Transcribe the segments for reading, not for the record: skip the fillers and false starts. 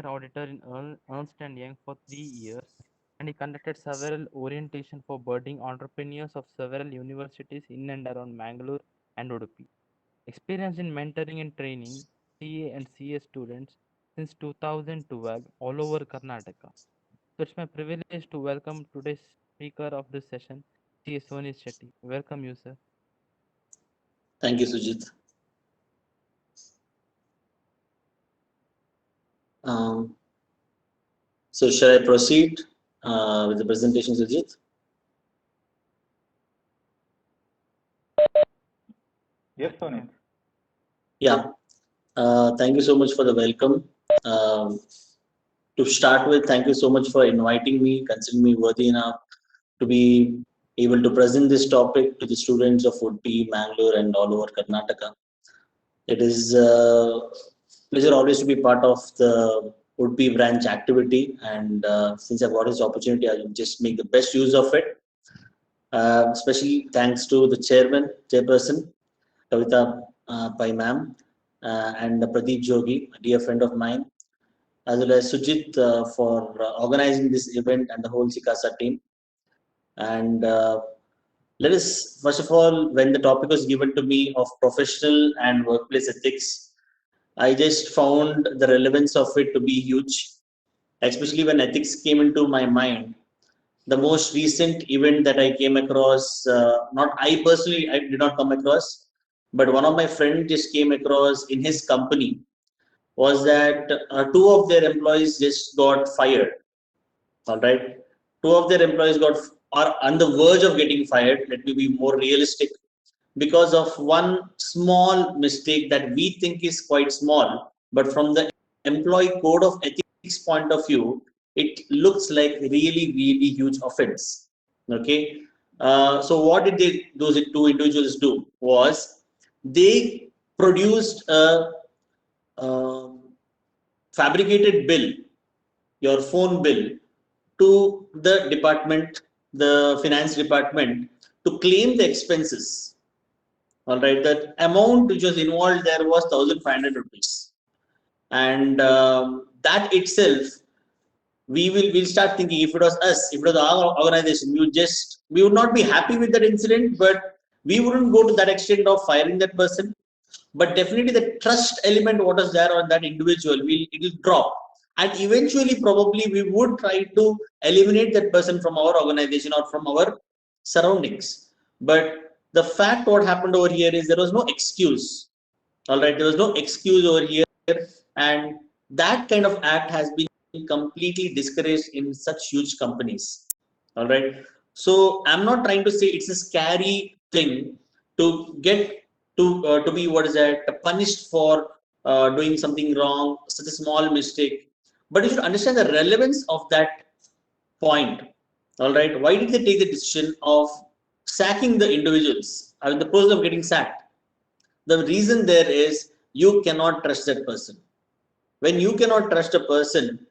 senior auditor in Ernst& Young for 3 years, and he conducted several orientation for budding entrepreneurs of several universities in and around Mangalore and Udupi. Experienced in mentoring and training CA and CS students since 2012 all over Karnataka. So it's my privilege to welcome today's speaker of this session, CA Sonith Shetty. Welcome you, sir. Thank you, Sujit. Um, so shall I proceed with the presentation, Sujit? Yes, Sonith. Yeah. Thank you so much for the welcome. To start with, thank you so much for inviting me, considering me worthy enough to be able to present this topic to the students of Udupi, Mangalore, and all over Karnataka. It is a pleasure always to be part of the Udupi branch activity, and since I've got this opportunity, I'll just make the best use of it. Especially thanks to the chairperson, Kavita Pai ma'am, and Pradeep Jogi, a dear friend of mine, as well as Sujit for organizing this event and the whole SICASA team. And let us, first of all, when the topic was given to me of professional and workplace ethics, I just found the relevance of it to be huge, especially when ethics came into my mind. The most recent event that I came across, not I personally, I did not come across, but one of my friends just came across in his company, was that two of their employees just got fired. All right, two of their employees are on the verge of getting fired. Let me be more realistic, because of one small mistake that we think is quite small, but from the employee code of ethics point of view, it looks like really huge offense. Okay, so what did those two individuals do was they produced a um, fabricated bill, your phone bill, to the department, the finance department, to claim the expenses. All right, that amount which was involved there was 1,500 rupees, and that itself, we'll start thinking, if it was us, if it was our organization, we would not be happy with that incident, but we wouldn't go to that extent of firing that person. But definitely the trust element what is there on that individual it will drop, and eventually probably we would try to eliminate that person from our organization or from our surroundings. But the fact what happened over here is there was no excuse. All right, there was no excuse over here, and that kind of act has been completely discouraged in such huge companies. All right, so I'm not trying to say it's a scary thing to get to be, what is that, punished for doing something wrong, such a small mistake. But you should understand the relevance of that point. All right, why did they take the decision of sacking the individuals, I mean the process of getting sacked? The reason there is, you cannot trust that person. When you cannot trust a person,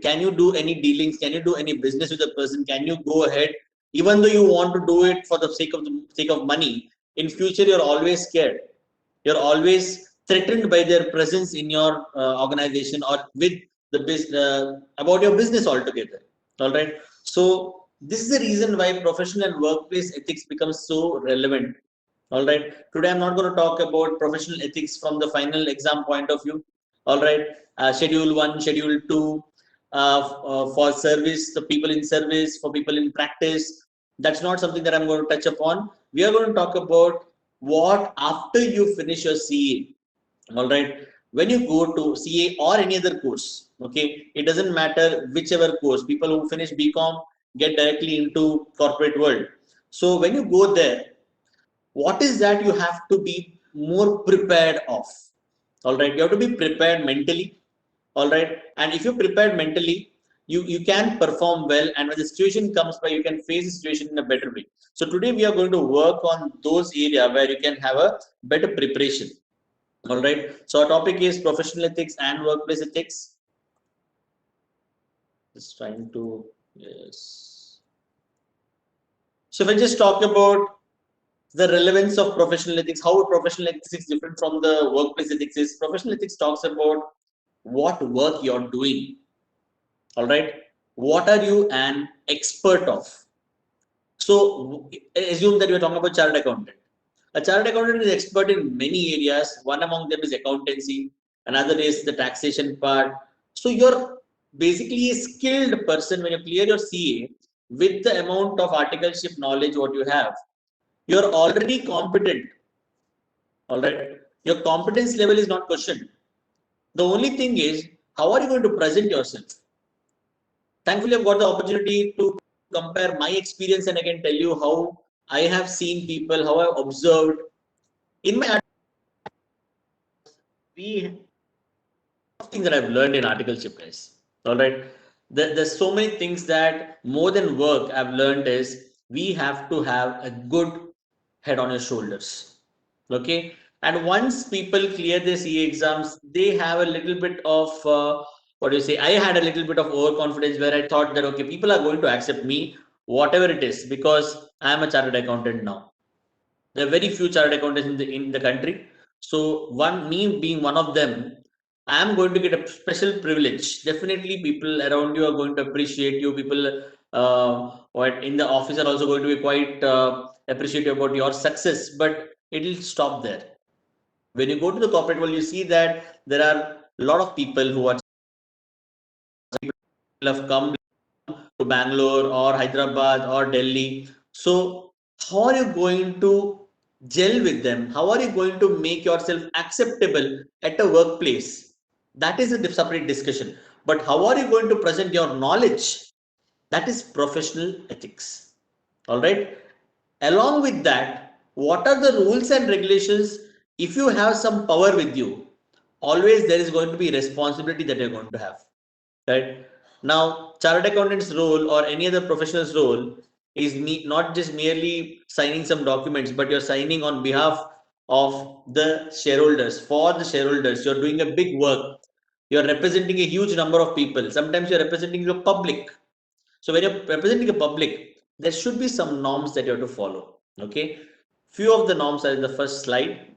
can you do any dealings, can you do any business with a person, can you go ahead, even though you want to do it for the sake of money? In future, you're always scared, you're always threatened by their presence in your organization, or with the business, about your business altogether. All right, so this is the reason why professional and workplace ethics becomes so relevant. All right, today I'm not going to talk about professional ethics from the final exam point of view. All right, schedule 1, schedule 2, for service, the people in service, for people in practice. That's not something that I'm going to touch upon. We are going to talk about what after you finish your CA. All right, when you go to CA or any other course, okay, it doesn't matter whichever course. People who finish BCom get directly into corporate world. So when you go there, what is that you have to be more prepared of? All right, you have to be prepared mentally. All right, and if you're prepared mentally, you can perform well, and when the situation comes by, you can face the situation in a better way. So today we are going to work on those areas where you can have a better preparation. All right, so our topic is professional ethics and workplace ethics. Just trying to, yes. So if I just talk about the relevance of professional ethics, how professional ethics is different from the workplace ethics is, professional ethics talks about what work you're doing. All right. What are you an expert of? So assume that you're talking about chartered accountant. A chartered accountant is expert in many areas. One among them is accountancy, another is the taxation part. So you're basically a skilled person when you clear your CA with the amount of articleship knowledge what you have. You're already competent. All right. Your competence level is not questioned. The only thing is, how are you going to present yourself? Thankfully, I've got the opportunity to compare my experience, and I can tell you how I have seen people, how I've observed. In my we things that I've learned in articleship, guys. All right, there's so many things that more than work I've learned is we have to have a good head on your shoulders. Okay, and once people clear their CA exams, they have a little bit of what do you say? I had a little bit of overconfidence where I thought that okay, people are going to accept me, whatever it is, because I am a chartered accountant now. There are very few chartered accountants in the country. So me being one of them, I am going to get a special privilege. Definitely, people around you are going to appreciate you. People what in the office are also going to be quite appreciative about your success. But it will stop there. When you go to the corporate world, you see that there are a lot of people who are have come to Bangalore or Hyderabad or Delhi. So, how are you going to gel with them? How are you going to make yourself acceptable at a workplace? That is a separate discussion. But how are you going to present your knowledge? That is professional ethics. All right. Along with that, what are the rules and regulations? If you have some power with you, always there is going to be responsibility that you're going to have. Right now, chartered accountant's role or any other professional's role is not just merely signing some documents, but you're signing on behalf of the shareholders. For the shareholders, you're doing a big work. You're representing a huge number of people. Sometimes you're representing the public. So when you're representing a public, there should be some norms that you have to follow. Okay, few of the norms are in the first slide.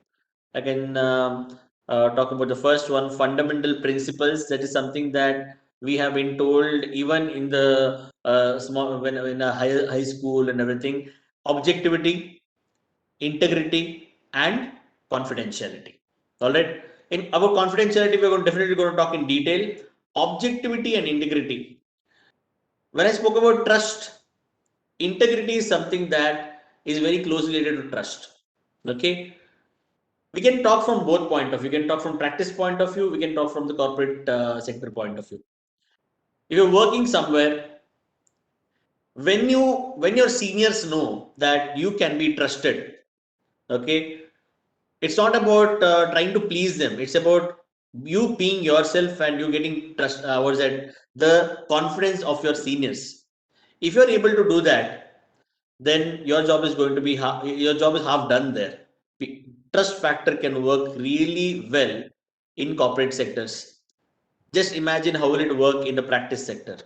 I can talk about the first one, fundamental principles. That is something that we have been told even in the small when in a high school and everything. Objectivity, integrity, and confidentiality. All right. In our confidentiality, we're definitely going to talk in detail. Objectivity and integrity. When I spoke about trust, integrity is something that is very closely related to trust. Okay, we can talk from both point of view. We can talk from practice point of view. We can talk from the corporate sector point of view. If you're working somewhere, when your seniors know that you can be trusted, okay, it's not about trying to please them. It's about you being yourself and you getting trust. What's that? The confidence of your seniors. If you're able to do that, then your job is going to be your job is half done there. Trust factor can work really well in corporate sectors. Just imagine how will it work in the practice sector.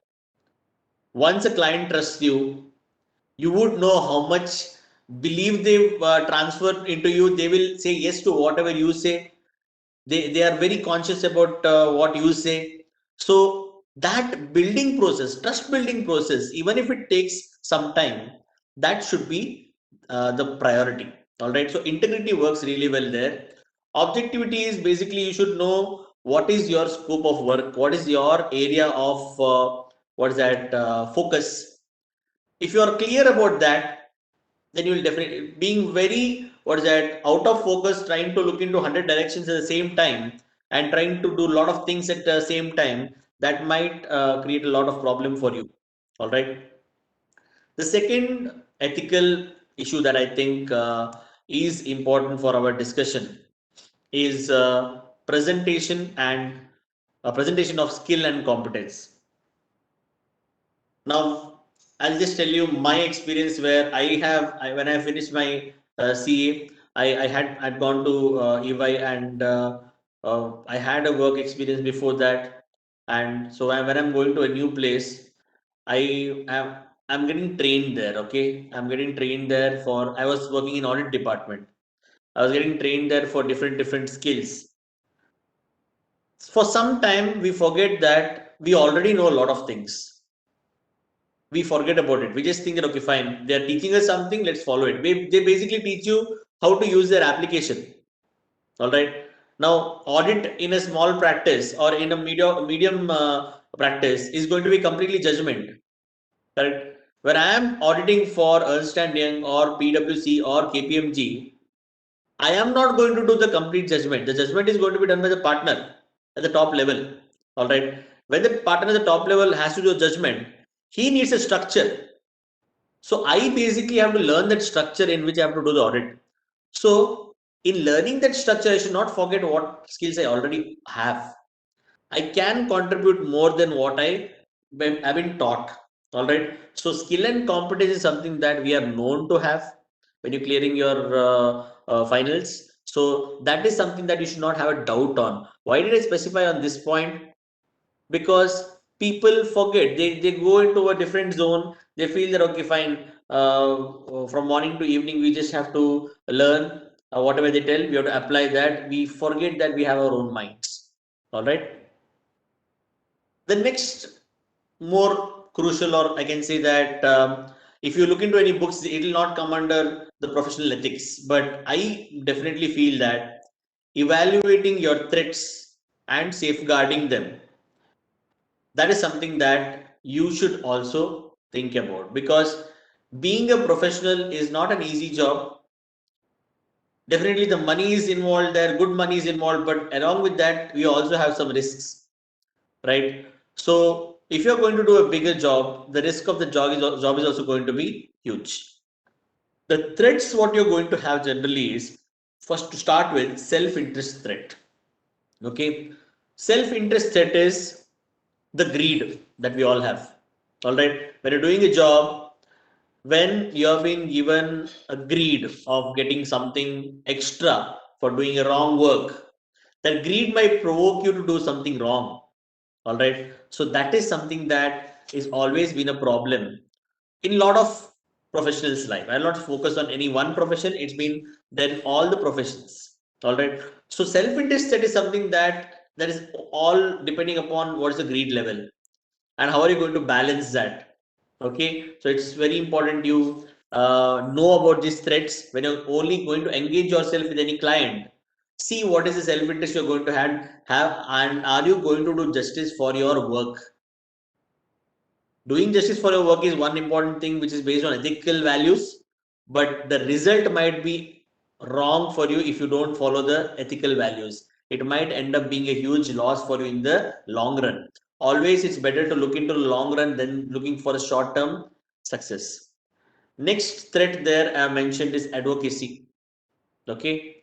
Once a client trusts you, you would know how much belief they transfer into you. They will say yes to whatever you say. They are very conscious about what you say. So that building process, trust building process, even if it takes some time, that should be the priority. All right. So integrity works really well there. Objectivity is basically you should know what is your scope of work, what is your area of what is that focus. If you are clear about that, then you will definitely being very what is that out of focus, trying to look into 100 directions at the same time and trying to do a lot of things at the same time, that might create a lot of problem for you. All right. The second ethical issue that I think is important for our discussion is presentation of skill and competence. Now, I'll just tell you my experience where when I finished my CA, I'd gone to EY and I had a work experience before that, and so when I'm going to a new place, I am I'm getting trained there. Okay, I'm getting trained there for I was working in audit department. I was getting trained there for different skills. For some time, we forget that we already know a lot of things. We forget about it. We just think that, okay, fine, they're teaching us something, let's follow it. They basically teach you how to use their application. All right. Now, audit in a small practice or in a medium practice is going to be completely judgment. Correct. When I am auditing for Ernst and Young or PwC or KPMG, I am not going to do the complete judgment. The judgment is going to be done by the partner at the top level. All right. When the partner at the top level has to do a judgment, he needs a structure. So I basically have to learn that structure in which I have to do the audit. So in learning that structure, I should not forget what skills I already have. I can contribute more than what have been taught. All right. So skill and competence is something that we are known to have when you're clearing your finals. So that is something that you should not have a doubt on. Why did I specify on this point? Because people forget, they go into a different zone. They feel that, okay, fine, from morning to evening we just have to learn whatever they tell, we have to apply that. We forget that we have our own minds. All right. The next more crucial, or I can say that, if you look into any books, it will not come under the professional ethics, but I definitely feel that evaluating your threats and safeguarding them, that is something that you should also think about, because being a professional is not an easy job. Definitely the money is involved there, good money is involved, but along with that we also have some risks, right? So if you're going to do a bigger job, the risk of the job is also going to be huge. The threats what you're going to have generally is, first to start with, self-interest threat. Okay, self-interest threat is the greed that we all have. All right, when you're doing a job, when you have been given a greed of getting something extra for doing a wrong work, that greed might provoke you to do something wrong. All right. So that is something that is always been a problem in a lot of professionals' life. I'll not focus on any one profession. It's been there in all the professions. All right. So self-interest, that is something that is all depending upon what is the greed level and how are you going to balance that. Okay. So it's very important you know about these threats when you're only going to engage yourself with any client. See what is the self-interest you're going to have, and are you going to do justice for your work. Doing justice for your work is one important thing which is based on ethical values, but the result might be wrong for you if you don't follow the ethical values. It might end up being a huge loss for you in the long run. Always it's better to look into the long run than looking for a short term success. Next threat there I mentioned is advocacy. Okay.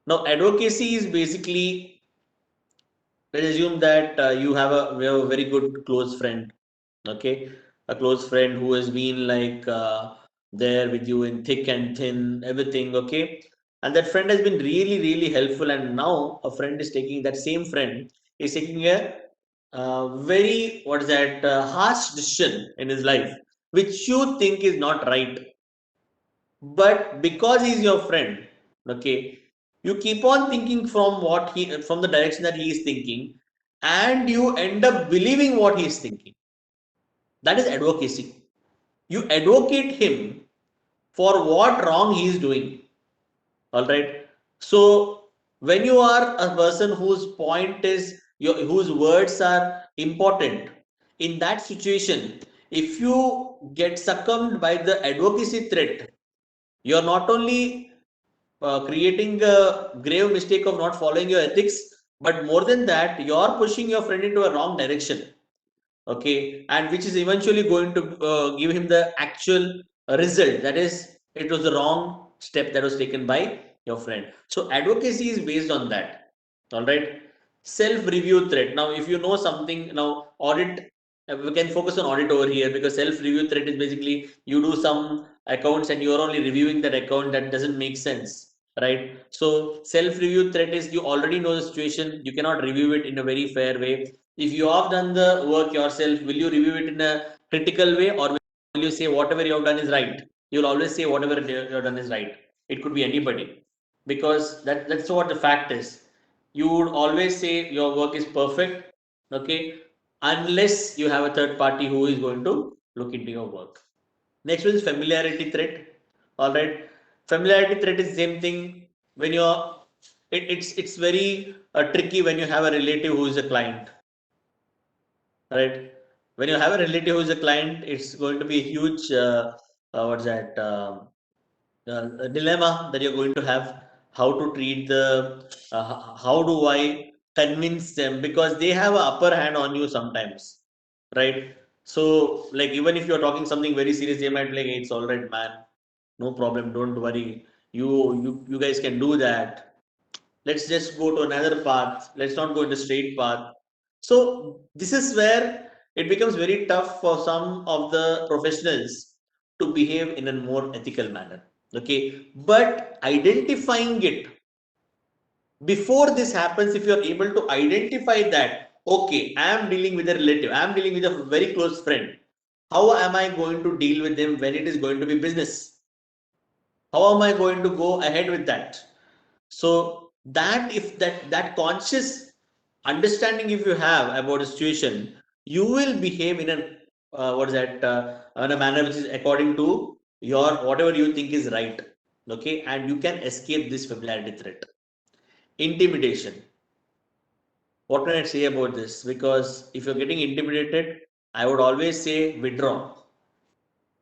Now advocacy is basically, let's assume that we have a very good close friend. Okay, a close friend who has been like there with you in thick and thin, everything. Okay, and that friend has been really helpful, and now a friend is taking, that same friend is taking a very, what is that, harsh decision in his life which you think is not right, but because he's your friend, okay, you keep on thinking from the direction that he is thinking, and you end up believing what he is thinking. That is advocacy. You advocate him for what wrong he is doing. All right. So when you are a person whose point is whose words are important, in that situation, if you get succumbed by the advocacy threat, you're not only creating a grave mistake of not following your ethics, but more than that, you're pushing your friend into a wrong direction. Okay, and which is eventually going to give him the actual result, that is, it was the wrong step that was taken by your friend. So advocacy is based on that. All right. Self review threat. Now if you know something, now audit, we can focus on audit over here, because self review threat is basically you do some accounts and you are only reviewing that account that doesn't make sense, right? So self review threat is you already know the situation, you cannot review it in a very fair way. If you have done the work yourself, will you review it in a critical way, or will you say whatever you have done is right? You'll always say whatever you have done is right. It could be anybody, because that's what the fact is. you would always say your work is perfect, okay, unless you have a third party who is going to look into your work. Next one is familiarity threat. All right, familiarity threat is same thing when you're. It's very tricky when you have a relative who is a client, right? When you have a relative who is a client, it's going to be a huge what's that dilemma that you're going to have. How to treat the how do I convince them, because they have an upper hand on you sometimes, right? So like even if you're talking something very serious, they might be like, hey, it's all right, man, no problem, don't worry, you guys can do that, let's just go to another path, let's not go in the straight path. So this is where it becomes very tough for some of the professionals to behave in a more ethical manner, okay, but identifying it before this happens, if you're able to identify that, okay, I am dealing with a relative, I am dealing with a very close friend, how am I going to deal with them when it is going to be business, how am I going to go ahead with that? So that if that conscious understanding if you have about a situation, you will behave in a what is that in a manner which is according to your whatever you think is right, okay, and you can escape this familiarity threat. Intimidation, what can I say about this? Because if you're getting intimidated, I would always say withdraw.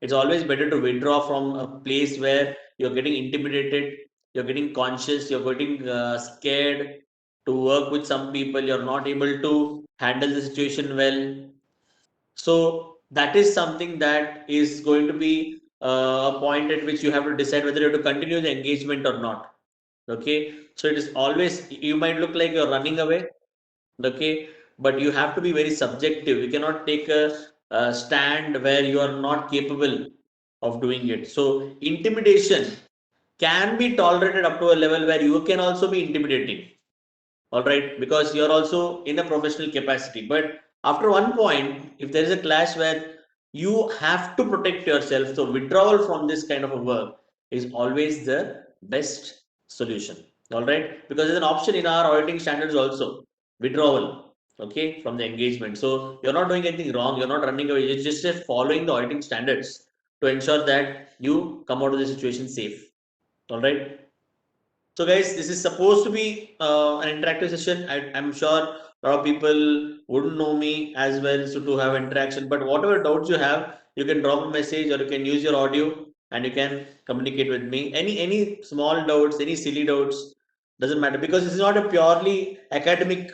It's always better to withdraw from a place where you're getting intimidated, you're getting conscious, you're getting scared to work with some people, you're not able to handle the situation well. So that is something that is going to be a point at which you have to decide whether you have to continue the engagement or not. Okay, so it is always, you might look like you're running away, okay, but you have to be very subjective. You cannot take a stand where you are not capable of doing it. So intimidation can be tolerated up to a level where you can also be intimidating, all right, because you're also in a professional capacity. But after one point, if there is a clash where you have to protect yourself, so withdrawal from this kind of a work is always the best solution, all right, because there's an option in our auditing standards also, withdrawal, okay, from the engagement. So you're not doing anything wrong, you're not running away, you're just following the auditing standards to ensure that you come out of the situation safe, all right. So guys, this is supposed to be an interactive session. I'm sure a lot of people wouldn't know me as well, so to have interaction. But whatever doubts you have, you can drop a message or you can use your audio and you can communicate with me. Any small doubts, any silly doubts, doesn't matter, because this is not a purely academic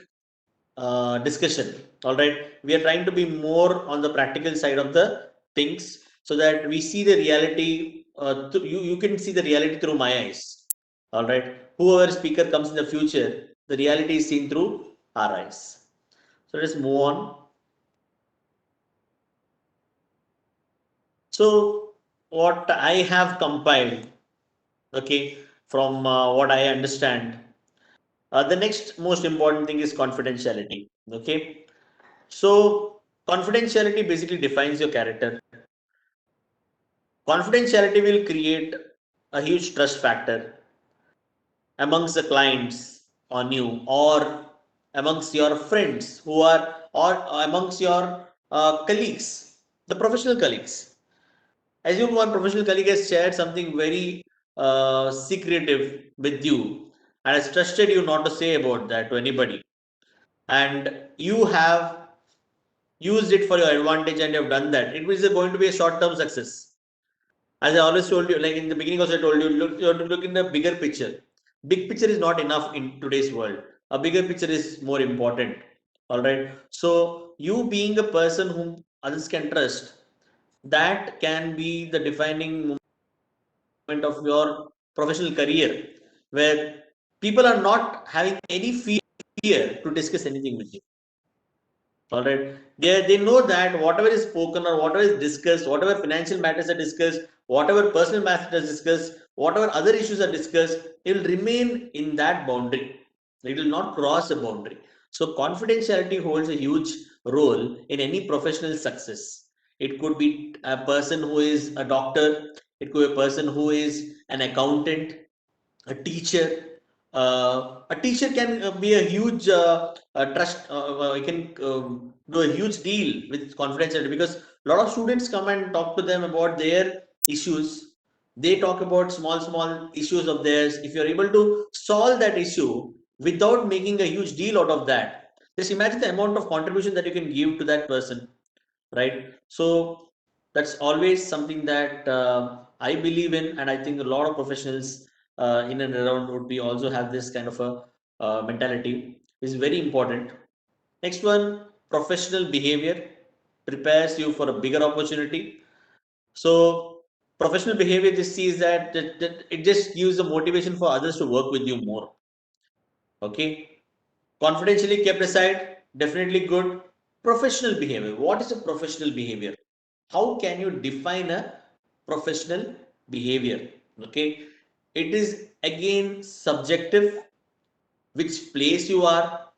discussion. All right, we are trying to be more on the practical side of the things, so that we see the reality. You can see the reality through my eyes. All right, whoever speaker comes in the future, the reality is seen through our eyes. So let's move on. So what I have compiled, okay, from what I understand, the next most important thing is confidentiality. Okay, so confidentiality basically defines your character. Confidentiality will create a huge trust factor amongst the clients on you, or amongst your friends who are, or amongst your colleagues, the professional colleagues. Assume one professional colleague has shared something very secretive with you and has trusted you not to say about that to anybody, and you have used it for your advantage and you have done that. It is going to be a short term success. As I always told you, like in the beginning also I told you, you have to look in the bigger picture. Big picture is not enough in today's world. A bigger picture is more important. All right. So you being a person whom others can trust, that can be the defining moment of your professional career, where people are not having any fear to discuss anything with you. All right. They know that whatever is spoken or whatever is discussed, whatever financial matters are discussed, whatever personal matters are discussed, whatever other issues are discussed, it will remain in that boundary. It will not cross a boundary. So confidentiality holds a huge role in any professional success. It could be a person who is a doctor, it could be a person who is an accountant, a teacher, a teacher can be a huge trust. You can do a huge deal with confidentiality, because a lot of students come and talk to them about their issues. They talk about small issues of theirs. If you're able to solve that issue without making a huge deal out of that, just imagine the amount of contribution that you can give to that person, right? So that's always something that I believe in, and I think a lot of professionals in and around would be also have this kind of a mentality. Is very important. Next one, professional behavior prepares you for a bigger opportunity. So professional behavior just sees that it just gives the motivation for others to work with you more. Okay, confidentially kept aside, definitely good. Professional behavior. What is a professional behavior? How can you define a professional behavior? Okay, it is again subjective, which place you are,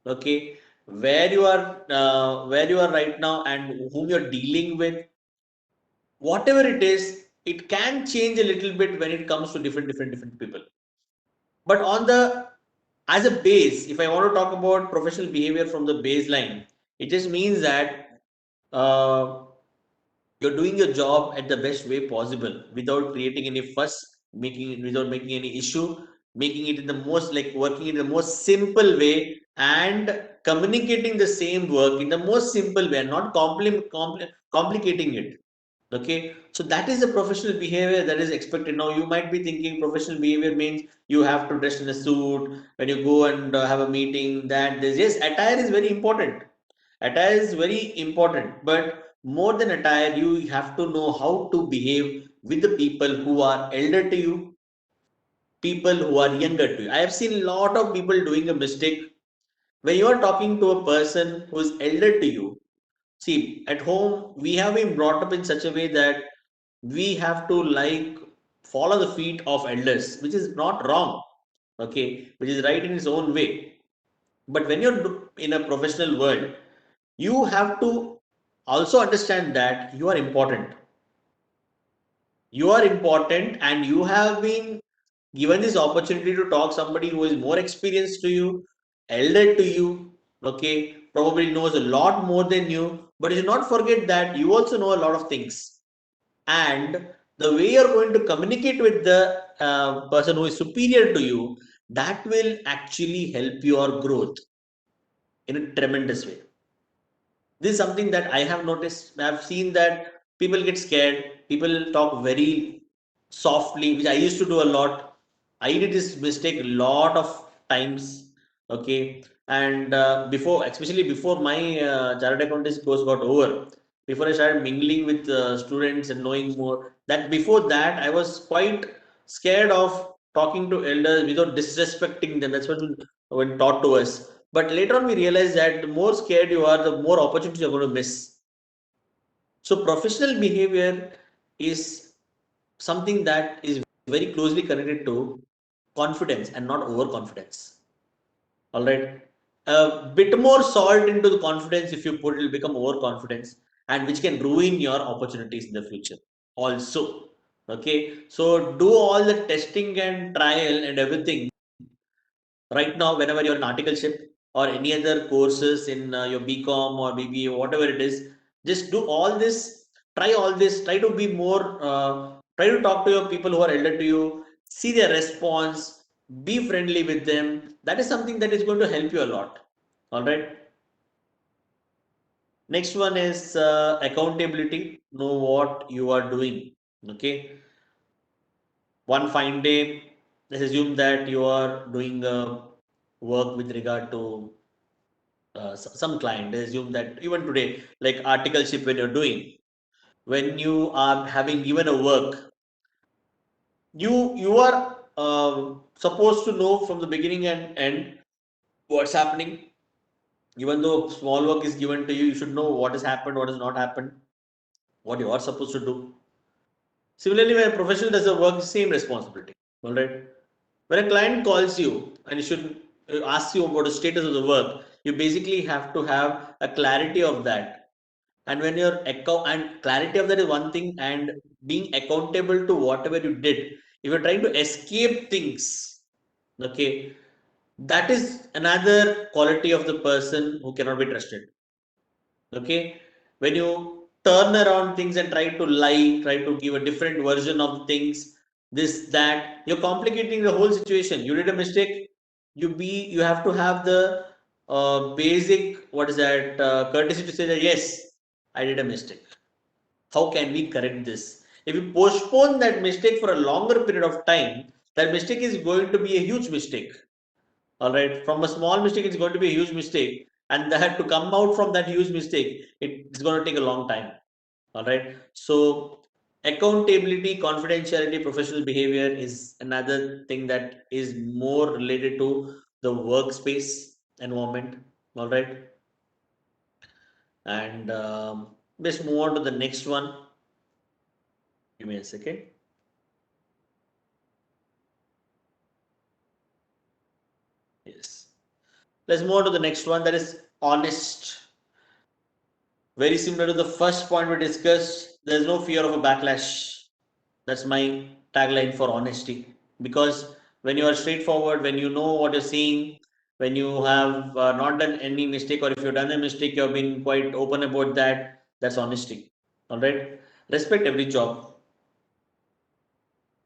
okay, where you are right now, and whom you're dealing with. Whatever it is, it can change a little bit when it comes to different people. But on the as a base, if I want to talk about professional behavior from the baseline, it just means that uh, you're doing your job at the best way possible without creating any fuss, without making any issue, making it in the most, like, working in the most simple way, and communicating the same work in the most simple way, and not complicating it. Okay, so that is the professional behavior that is expected. Now you might be thinking professional behavior means you have to dress in a suit when you go and have a meeting. That this, yes, attire is very important. Attire is very important, but more than attire, you have to know how to behave with the people who are elder to you, people who are younger to you. I have seen a lot of people doing a mistake. When you are talking to a person who is elder to you, see, at home we have been brought up in such a way that we have to, like, follow the feet of elders, which is not wrong, okay, which is right in its own way. But when you're in a professional world, you have to also understand that you are important. You are important, and you have been given this opportunity to talk somebody who is more experienced to you, elder to you, okay, probably knows a lot more than you. But you should not forget that you also know a lot of things, and the way you're going to communicate with the person who is superior to you, that will actually help your growth in a tremendous way. This is something that I have noticed. I've seen that people get scared, people talk very softly, which I used to do a lot. I did this mistake a lot of times. Okay, and before, especially before my chartered accountancy course got over, before I started mingling with students and knowing more, that before that I was quite scared of talking to elders without disrespecting them. That's what when taught to us. But later on we realized that the more scared you are, the more opportunities you're going to miss. So professional behavior is something that is very closely connected to confidence and not overconfidence. All right. A bit more salt into the confidence, if you put, it will become overconfidence, and which can ruin your opportunities in the future also. Okay. So do all the testing and trial and everything right now whenever you're in articleship or any other courses in your BCom or BBA, whatever it is. Just do all this, try all this, try to be more, try to talk to your people who are elder to you, see their response, be friendly with them. That is something that is going to help you a lot. All right, next one is accountability. Know what you are doing. Okay, one fine day, let's assume that you are doing work with regard to some client. They assume that even today, like articleship, when you're doing, when you are having given a work, you are supposed to know from the beginning and end what's happening. Even though small work is given to you, you should know what has happened, what has not happened, what you are supposed to do. Similarly, when a professional does the work, same responsibility. All right. When a client calls you and you should ask you about the status of the work, you basically have to have a clarity of that. And when your account and clarity of that is one thing, and being accountable to whatever you did. If you're trying to escape things, Okay, that is another quality of the person who cannot be trusted. Okay, when you turn around things and try to lie, try to give a different version of things, this, that, you're complicating the whole situation. You did a mistake, you have to have the basic, what is that, courtesy to say that yes, I did a mistake. How can we correct this? If you postpone that mistake for a longer period of time, that mistake is going to be a huge mistake. All right, from a small mistake, it's going to be a huge mistake, and that to come out from that huge mistake, it's going to take a long time. All right, so accountability, confidentiality, professional behavior is another thing that is more related to the workspace environment. All right, and let's move on to the next one. Give me a second. Yes. Let's move on to the next one, that is honest. Very similar to the first point we discussed, there's no fear of a backlash. That's my tagline for honesty. Because when you are straightforward, when you know what you're saying, when you have not done any mistake, or if you've done a mistake, you've been quite open about that, that's honesty. All right. Respect every job.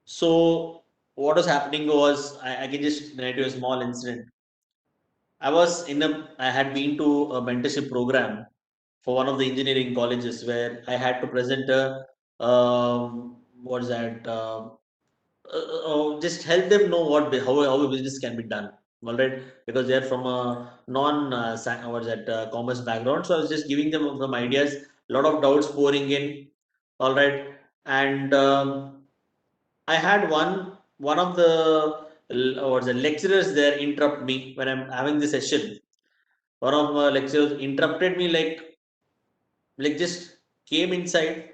So, what was happening was, I can just narrate you a small incident. I had been to a mentorship program for one of the engineering colleges where I had to present a, what's that, just help them know how a business can be done. All right, because they're from a non, what's that, commerce background. So I was just giving them some ideas, a lot of doubts pouring in. All right, and I had one of the what's the lecturers there interrupt me when I'm having the session. One of my lecturers interrupted me, like just came inside.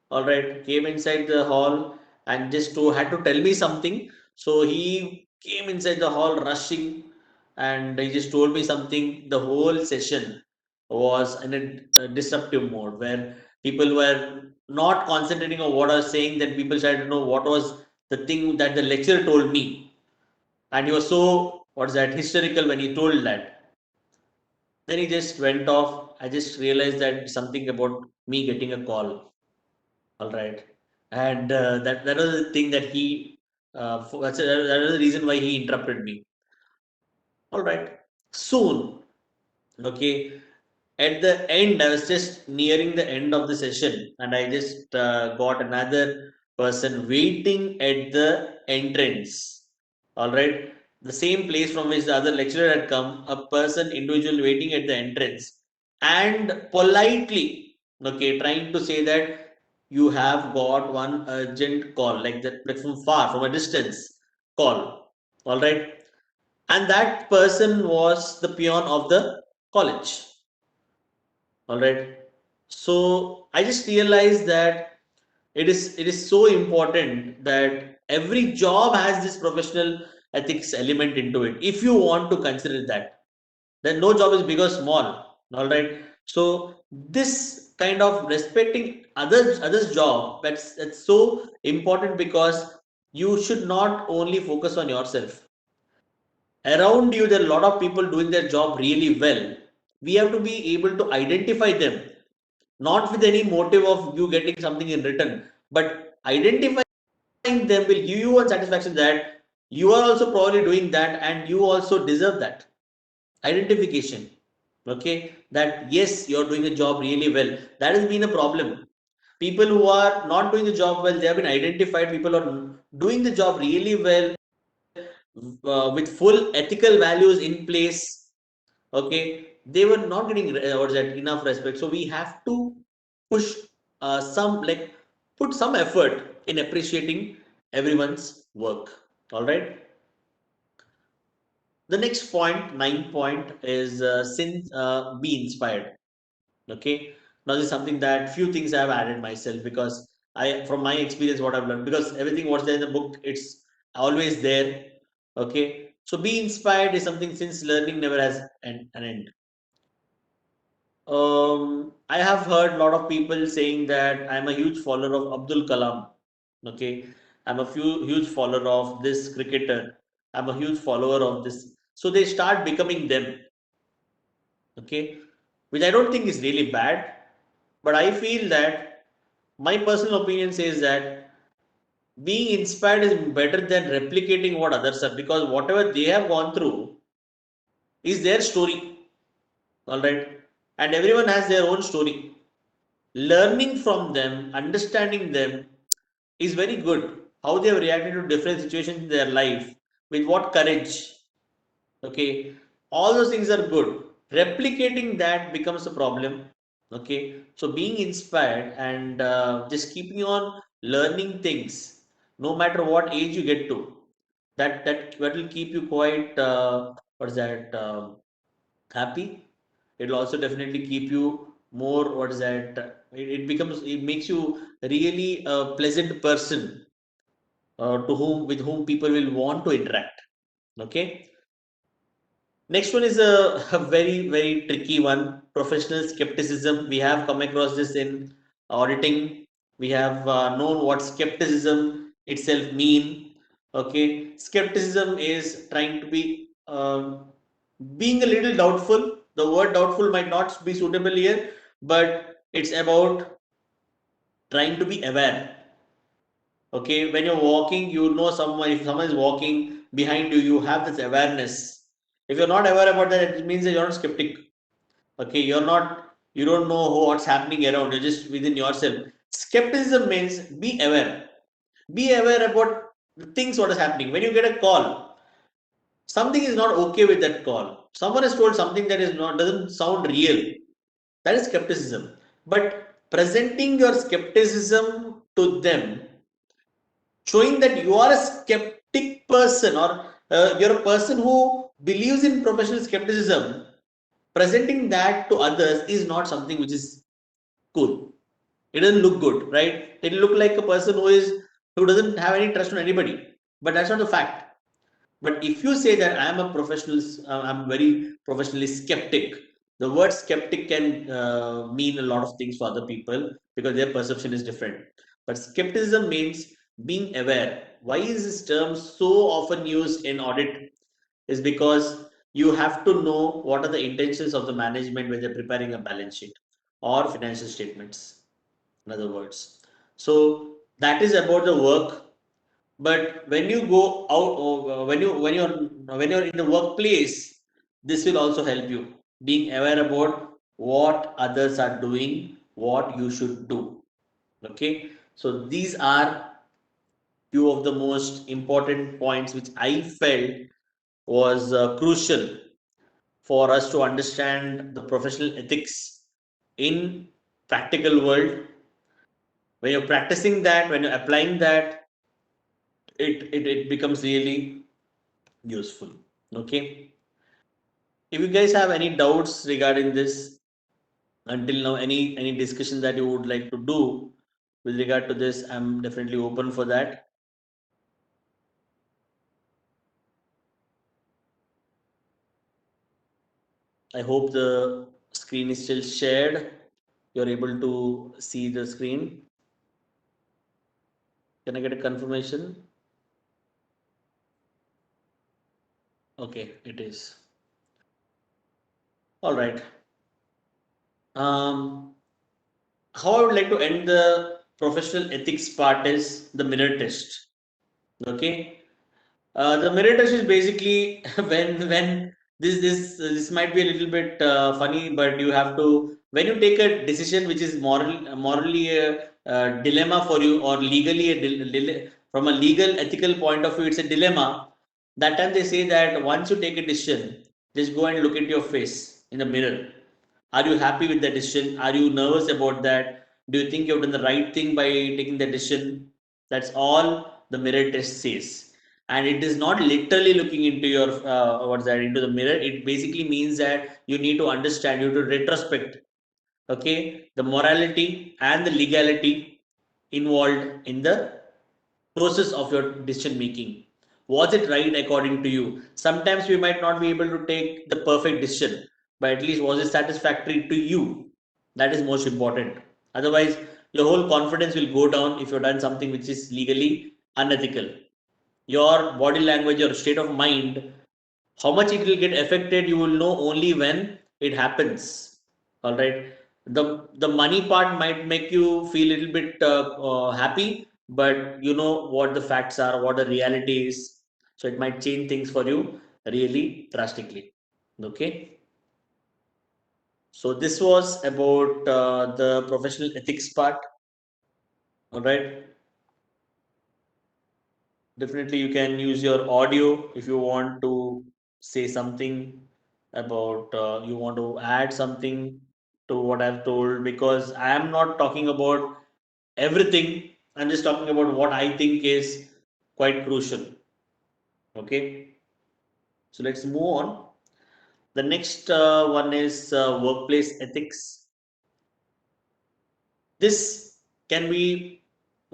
All right, came inside the hall and just had to tell me something. So he came inside the hall rushing, and he just told me something. The whole session was in a disruptive mode where people were not concentrating on what I was saying. That people tried to know what was the thing that the lecturer told me, and he was so, what's that, hysterical when he told that. Then he just went off. I just realized that something about me getting a call. All right, and that was the thing that that was the reason why he interrupted me. All right, soon. Okay, at the end, I was just nearing the end of the session, and I just got another person waiting at the entrance. All right, the same place from which the other lecturer had come, a person, individual waiting at the entrance, and politely, okay, trying to say that you have got one urgent call, like that, like from far, from a distance call. All right, and that person was the peon of the college. All right, so I just realized that it is so important that every job has this professional ethics element into it. If you want to consider that, then no job is big or small. All right, so this kind of respecting others job, that's so important, because you should not only focus on yourself. Around you, there are a lot of people doing their job really well. We have to be able to identify them, not with any motive of you getting something in return, but identifying them will give you one satisfaction that you are also probably doing that and you also deserve that identification. Okay, that yes, you're doing the job really well. That has been a problem. People who are not doing the job well, they have been identified. People are doing the job really well, with full ethical values in place. Okay, they were not getting what's that, enough respect. So we have to push some, like, put some effort in appreciating everyone's work. All right, the next point, 9 point, is since be inspired. Okay, now this is something that few things I have added myself, because I, from my experience, what I've learned, because everything what's there in the book, it's always there. Okay, so be inspired is something, since learning never has an end. I have heard a lot of people saying that I'm a huge follower of Abdul Kalam. Okay, I'm a huge follower of this cricketer. I'm a huge follower of this. So they start becoming them. Okay, which I don't think is really bad, but I feel that my personal opinion says that being inspired is better than replicating what others are, because whatever they have gone through is their story. All right, and everyone has their own story. Learning from them, understanding them is very good. How they have reacted to different situations in their life, with what courage. Okay, all those things are good. Replicating that becomes a problem. Okay, so being inspired and just keeping on learning things, no matter what age you get to, that will keep you quite what is that happy. It will also definitely keep you more, what is that, it makes you really a pleasant person, to whom with whom people will want to interact. Okay, next one is a very, very tricky one, professional skepticism. We have come across this in auditing. We have known what skepticism itself mean. Okay, skepticism is trying to be being a little doubtful. The word doubtful might not be suitable here, but it's about trying to be aware. Okay, when you're walking, you know someone, if someone is walking behind you, you have this awareness. If you're not aware about that, it means that you're not skeptic. Okay, you don't know what's happening around, you're just within yourself. Skepticism means be aware about the things what is happening. When you get a call, something is not okay with that call. Someone has told something that is not, doesn't sound real. That is skepticism. But presenting your skepticism to them, showing that you are a skeptic person, or you're a person who believes in professional skepticism, presenting that to others is not something which is cool. It doesn't look good, right? It look like a person who doesn't have any trust on anybody, but that's not the fact. But if you say that I am a professional, I'm very professionally skeptic, the word skeptic can mean a lot of things for other people because their perception is different. But skepticism means being aware. Why is this term so often used in audit? Is because you have to know what are the intentions of the management when they're preparing a balance sheet or financial statements, in other words. So that is about the work, but when you go out, when you're in the workplace, this will also help you being aware about what others are doing, what you should do. Okay, so these are few of the most important points which I felt was crucial for us to understand the professional ethics in practical world. When you're practicing that, when you're applying that, it becomes really useful. Okay, if you guys have any doubts regarding this until now, any discussion that you would like to do with regard to this, I'm definitely open for that. I hope the screen is still shared. You're able to see the screen. Can I get a confirmation? Okay, it is. All right. um, how I would like to end the professional ethics part is the mirror test. Okay, the mirror test is basically when this might be a little bit funny, but you have to, when you take a decision which is morally a dilemma for you, or legally from a legal ethical point of view, it's a dilemma. That time they say that once you take a decision, just go and look at your face in the mirror. Are you happy with the decision? Are you nervous about that? Do you think you've done the right thing by taking the decision? That's all the mirror test says. And it is not literally looking into your what's that, into the mirror. It basically means that you need to understand, you to retrospect, okay, the morality and the legality involved in the process of your decision making. Was it right according to you? Sometimes we might not be able to take the perfect decision, but at least was it satisfactory to you? That is most important. Otherwise, your whole confidence will go down if you've done something which is legally unethical. your body language, your state of mind, how much it will get affected, you will know only when it happens. All right. The money part might make you feel a little bit happy, but you know what the facts are, what the reality is. So it might change things for you really drastically. Okay. So this was about the professional ethics part. All right. Definitely, you can use your audio if you want to say something about, you want to add something to what I've told, because I am not talking about everything. I'm just talking about what I think is quite crucial. Okay. So let's move on. The next one is workplace ethics. This can be,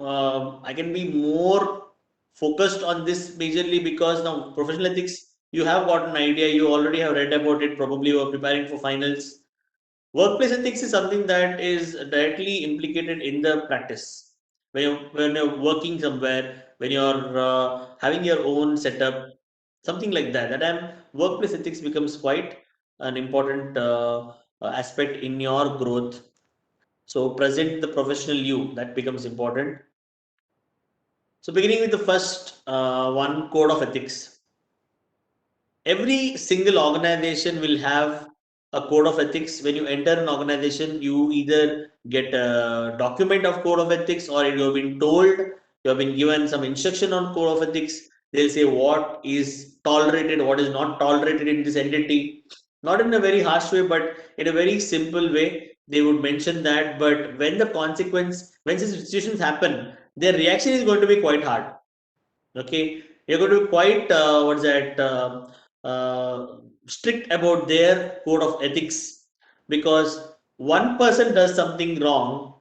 I can be more focused on this majorly because now professional ethics, you have got an idea, you already have read about it, probably you are preparing for finals. Workplace ethics is something that is directly implicated in the practice. When you're working somewhere, when you're having your own setup, something like that. That time, workplace ethics becomes quite an important aspect in your growth. So present the professional you, that becomes important. So beginning with the first one, code of ethics. Every single organization will have a code of ethics. When you enter an organization, you either get a document of code of ethics, or you have been told, you have been given some instruction on code of ethics. They'll say what is tolerated, what is not tolerated in this entity. Not in a very harsh way, but in a very simple way. They would mention that. But when the consequence, when these situations happen, their reaction is going to be quite hard. Okay, you're going to be quite what's that strict about their code of ethics, because one person does something wrong,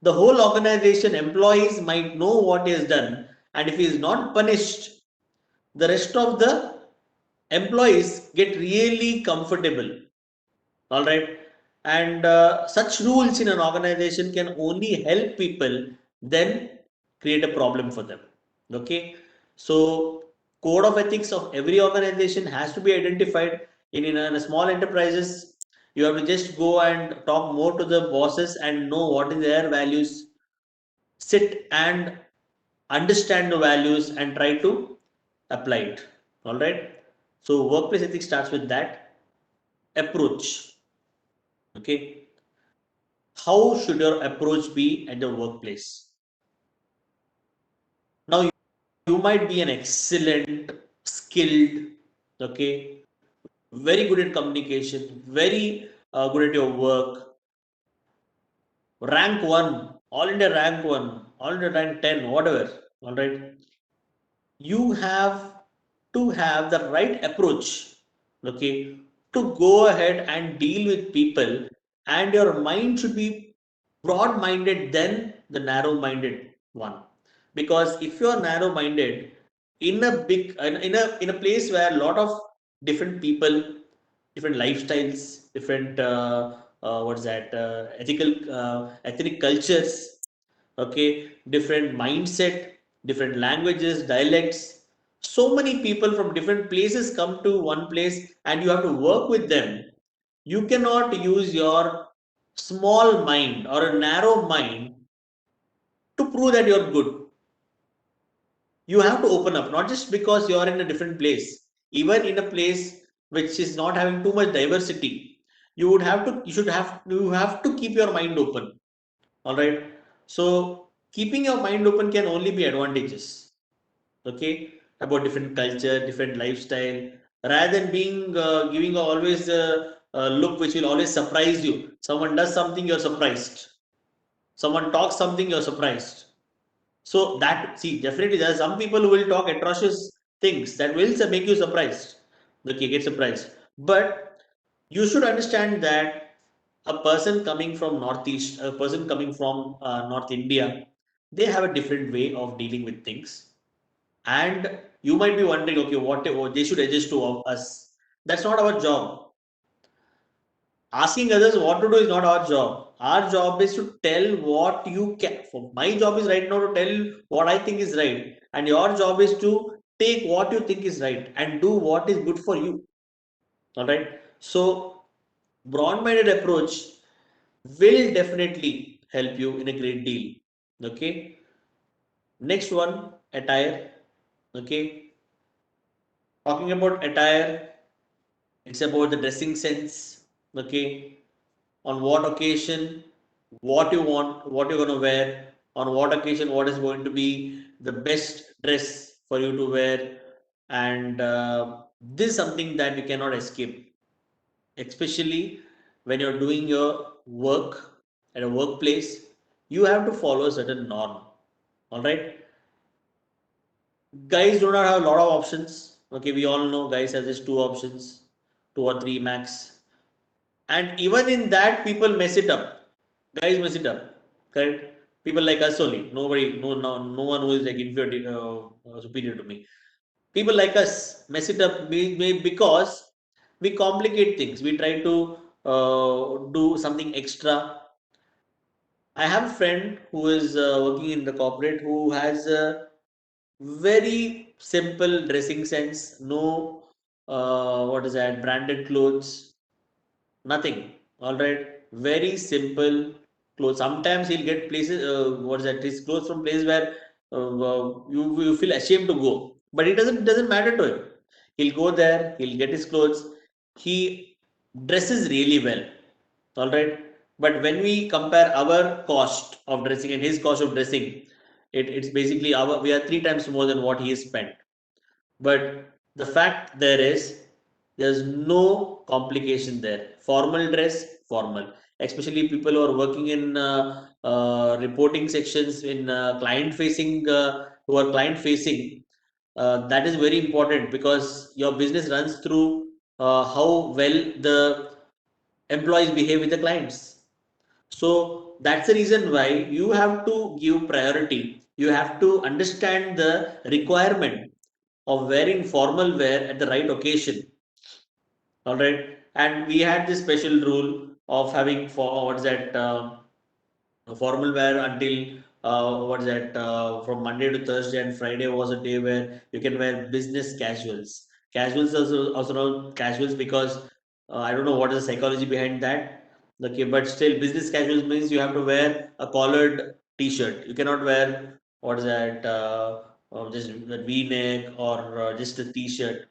the whole organization employees might know what he has done, and if he is not punished, the rest of the employees get really comfortable. All right. And such rules in an organization can only help people, then create a problem for them. Okay. So code of ethics of every organization has to be identified. In a small enterprises, you have to just go and talk more to the bosses and know what is their values, sit and understand the values and try to apply it. All right. So workplace ethics starts with that approach. Okay. How should your approach be at the workplace? Now, you might be an excellent, skilled, okay, very good at communication, very good at your work, rank one, all India rank one, all India rank 10, whatever. All right. You have to have the right approach, okay, to go ahead and deal with people, and your mind should be broad minded than the narrow minded one. Because if you are narrow minded in a big in a place where a lot of different people, different lifestyles, different what's that ethical ethnic cultures, okay, different mindset, different languages, dialects, so many people from different places come to one place and you have to work with them. You cannot use your small mind or a narrow mind to prove that you're good. You have to open up, not just because you're in a different place, even in a place which is not having too much diversity. You have to keep your mind open. All right. So keeping your mind open can only be advantages. Okay. About different culture, different lifestyle, rather than being giving always a look which will always surprise you. Someone does something, you're surprised. Someone talks something, you're surprised. So that, see, definitely there are some people who will talk atrocious things that will make you surprised. Okay, get surprised. But you should understand that a person coming from Northeast, a person coming from North India, they have a different way of dealing with things. And you might be wondering, okay, what they should adjust to us. That's not our job. Asking others what to do is not our job. Our job is to tell what you can. For my job is right now to tell what I think is right, and your job is to take what you think is right and do what is good for you. All right. So broad-minded approach will definitely help you in a great deal. Okay. Next one, attire. Okay. Talking about attire, it's about the dressing sense. Okay. On what occasion, what you want, what you're going to wear, on what occasion, what is going to be the best dress for you to wear. And this is something that you cannot escape, especially when you're doing your work at a workplace. You have to follow a certain norm. All right. Guys do not have a lot of options. Okay, we all know guys have just two options, two or three max. And even in that, people mess it up. Guys mess it up. Correct? People like us only. Nobody, no one who is like inferior, superior to me. People like us mess it up because we complicate things. We try to do something extra. I have a friend who is working in the corporate who has a very simple dressing sense. No, what is that? Branded clothes, nothing. All right, very simple clothes. Sometimes he'll get places. What is that? His clothes from places where you feel ashamed to go, but it doesn't matter to him. He'll go there. He'll get his clothes. He dresses really well. All right, but when we compare our cost of dressing and his cost of dressing, it's basically we are three times more than what he has spent. But the fact there is, there's no complication there. Formal dress, formal. Especially people who are working in reporting sections, in client facing, who are client facing. That is very important because your business runs through how well the employees behave with the clients. So that's the reason why you have to give priority. You have to understand the requirement of wearing formal wear at the right occasion. All right. And we had this special rule of having for what's that formal wear until what's that from Monday to Thursday, and Friday was a day where you can wear business casuals. Casuals also known casuals because I don't know what is the psychology behind that. Okay, but still business casuals means you have to wear a collared t-shirt. You cannot wear what is that just a V-neck or just a t-shirt.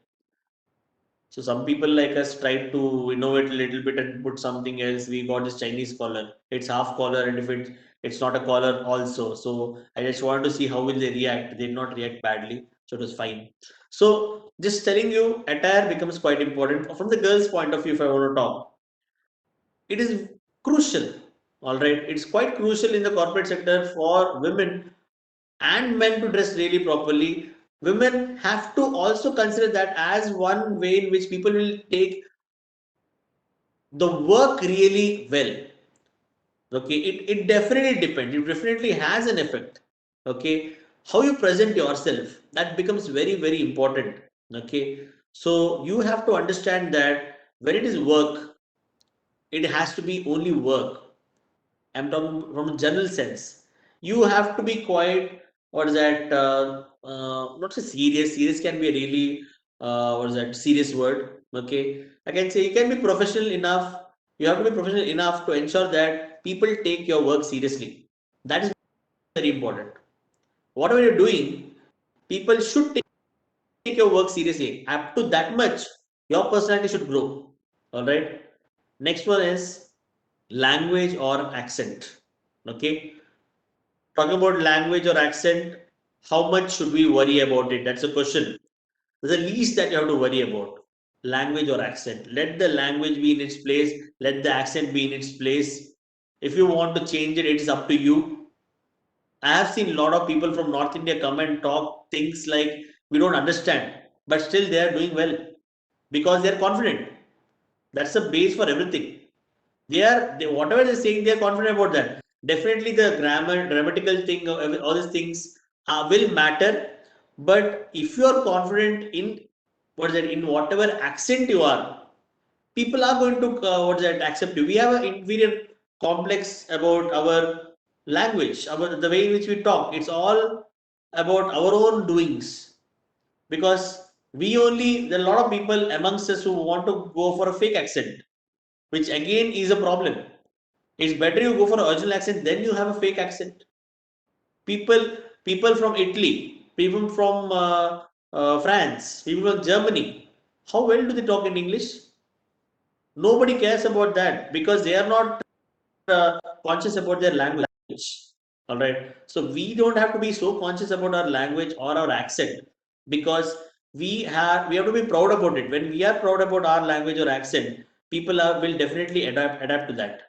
So some people like us tried to innovate a little bit and put something else. We got this Chinese collar. It's half collar, and if it's not a collar also. So I just wanted to see how will they react. They did not react badly, so it was fine. So just telling you, attire becomes quite important from the girls' point of view. If I want to talk, it is crucial. All right, it's quite crucial in the corporate sector for women and men to dress really properly. Women have to also consider that as one way in which people will take the work really well. Okay, it definitely depends. It definitely has an effect. Okay, how you present yourself, that becomes very, very important. Okay, so you have to understand that when it is work, it has to be only work. I'm talking from a general sense. You have to be quite, what is that? Not so serious. Serious can be a really, what is that? Serious word. Okay. I can say you can be professional enough. You have to be professional enough to ensure that people take your work seriously. That is very important. Whatever you're doing, people should take your work seriously. Up to that much, your personality should grow. All right. Next one is language or accent. Okay, talking about language or accent, how much should we worry about it? That's a question. The least that you have to worry about, language or accent. Let the language be in its place, let the accent be in its place. If you want to change it, it is up to you. I have seen a lot of people from North India come and talk things like we don't understand, but still they are doing well because they are confident. That's the base for everything. Whatever they're saying, they're confident about that. Definitely the grammatical thing, all these things will matter. But if you are confident in what is that, in whatever accent you are, people are going to what is that, accept you. We have an inferior complex about our language, about the way in which we talk. It's all about our own doings. because there are a lot of people amongst us who want to go for a fake accent, which again is a problem. It's better you go for an original accent, then you have a fake accent. People, people from Italy, people from France, people from Germany, how well do they talk in English? Nobody cares about that because they are not conscious about their language. All right. So we don't have to be so conscious about our language or our accent because we have to be proud about it. When we are proud about our language or accent, will definitely adapt to that.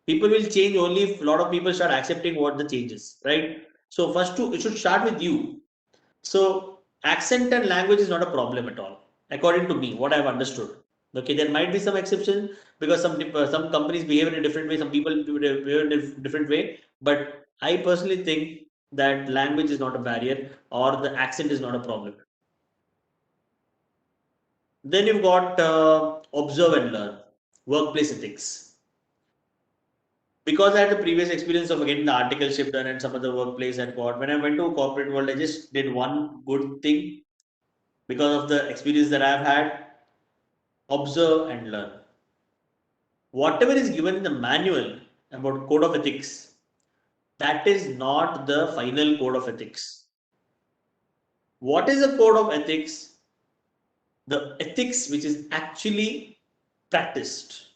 People will change only if a lot of people start accepting what the changes, right? So it should start with you. So accent and language is not a problem at all, according to me, what I've understood. Okay, there might be some exception because some companies behave in a different way, some people behave in a different way. But I personally think that language is not a barrier or the accent is not a problem. Then you've got observe and learn, workplace ethics. Because I had the previous experience of getting the articleship done and some other workplace at got. When I went to corporate world, I just did one good thing because of the experience that I've had. Observe and learn. Whatever is given in the manual about code of ethics, that is not the final code of ethics. What is a code of ethics? The ethics which is actually practiced,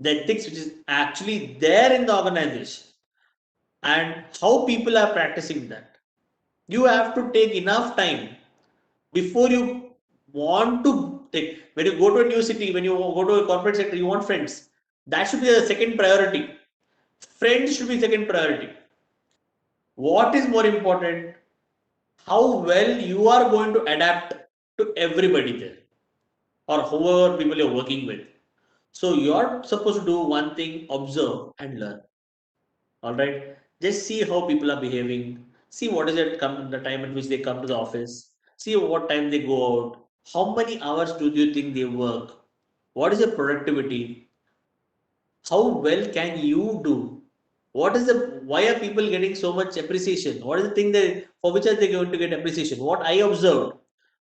the ethics which is actually there in the organization, and how people are practicing that. You have to take enough time before you want to take. When you go to a new city, when you go to a corporate sector, you want friends. That should be the second priority. Friends should be second priority. What is more important? How well you are going to adapt to everybody there or whoever people you're working with. So you're supposed to do one thing, observe and learn. All right. Just see how people are behaving. See what is the time at which they come to the office. See what time they go out. How many hours do you think they work? What is your productivity? How well can you do? Why are people getting so much appreciation? What is the thing that for which are they going to get appreciation? What I observed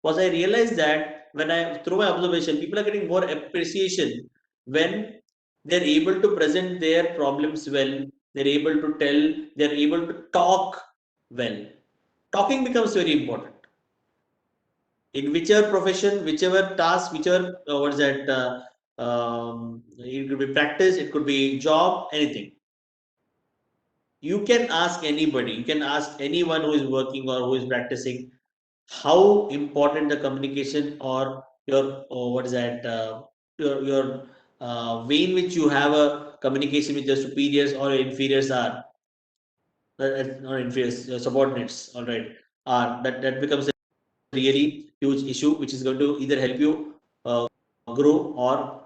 was I realized that when I through my observation, people are getting more appreciation when they're able to present their problems well, they're able to tell, they're able to talk well. Talking becomes very important in whichever profession, whichever task, whichever what is that it could be practice, it could be job, anything. You can ask anybody, you can ask anyone who is working or who is practicing how important the communication or what is that your way in which you have a communication with your superiors or inferiors are not inferiors, your subordinates, all right, are that becomes a really huge issue which is going to either help you uh, grow or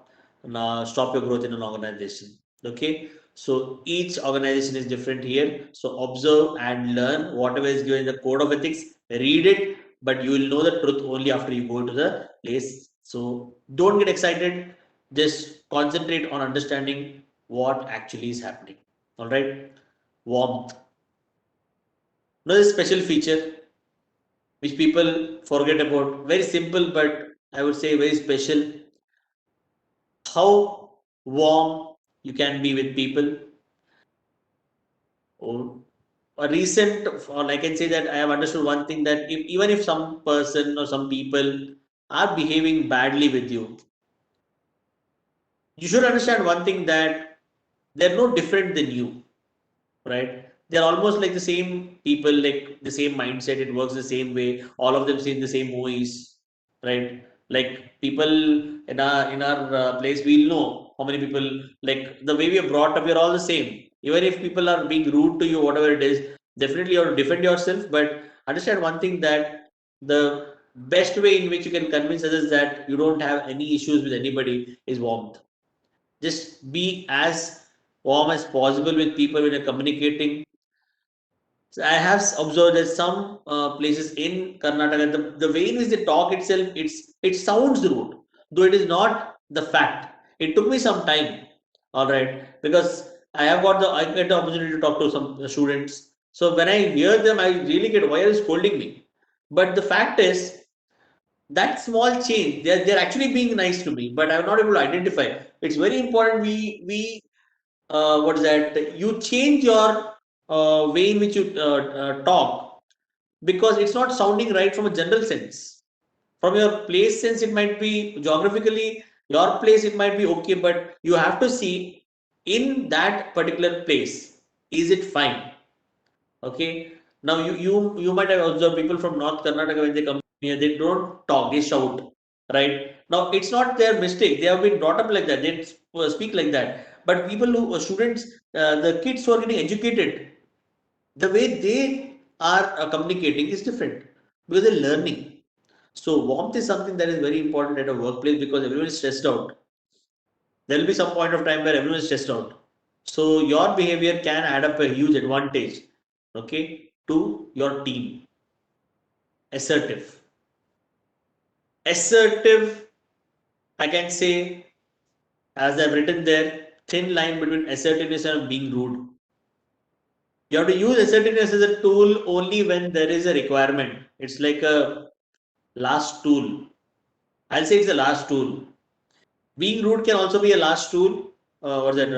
stop your growth in an organization. Okay, so each organization is different here. So observe and learn whatever is given in the code of ethics, read it, but you will know the truth only after you go to the place. So don't get excited, just concentrate on understanding what actually is happening. All right, warmth. Another special feature which people forget about. Very simple, but I would say very special. How warm you can be with people. Or a recent, or I can say that I have understood one thing that even if some person or some people are behaving badly with you, you should understand one thing that they're no different than you, right? They're almost like the same people, like the same mindset. It works the same way. All of them see the same movies, right? Like people in our place, we'll know how many people, like the way we are brought up. We're all the same. Even if people are being rude to you, whatever it is, definitely you have to defend yourself. But understand one thing that the best way in which you can convince others that you don't have any issues with anybody is warmth. Just be as warm as possible with people when you're communicating. So I have observed that some places in Karnataka, the way in which they talk itself, it sounds rude, though it is not the fact. It took me some time, all right, because I get the opportunity to talk to some students. So when I hear them, I really get, why are you scolding me? But the fact is, that small change, they're actually being nice to me, but I'm not able to identify. It's very important we what is that? You change your way in which you talk, because it's not sounding right from a general sense. From your place sense, it might be geographically your place, it might be okay, but you have to see in that particular place, is it fine? Okay. Now you might have observed people from North Karnataka when they come here, they don't talk, they shout. Right. Now it's not their mistake. They have been brought up like that. They speak like that. But people who students, the kids who are getting educated, the way they are communicating is different because they're learning. So warmth is something that is very important at a workplace because everyone is stressed out. There will be some point of time where everyone is stressed out. So your behavior can add up a huge advantage, okay, to your team. Assertive. Assertive, I can say, as I've written there, thin line between assertiveness and being rude. You have to use assertiveness as a tool only when there is a requirement. It's like a last tool. I'll say it's a last tool. Being rude can also be a last tool. What's that?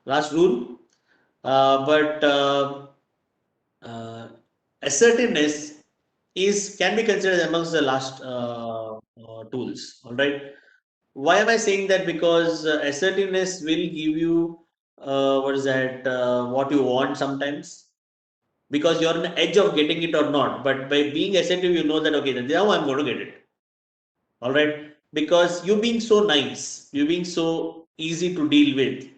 Last rule. But uh, assertiveness is can be considered amongst the last tools. All right. Why am I saying that? Because assertiveness will give you what is that? What you want sometimes, because you're on the edge of getting it or not. But by being assertive, you know that okay, then now I'm going to get it. All right, because you being so nice, you being so easy to deal with,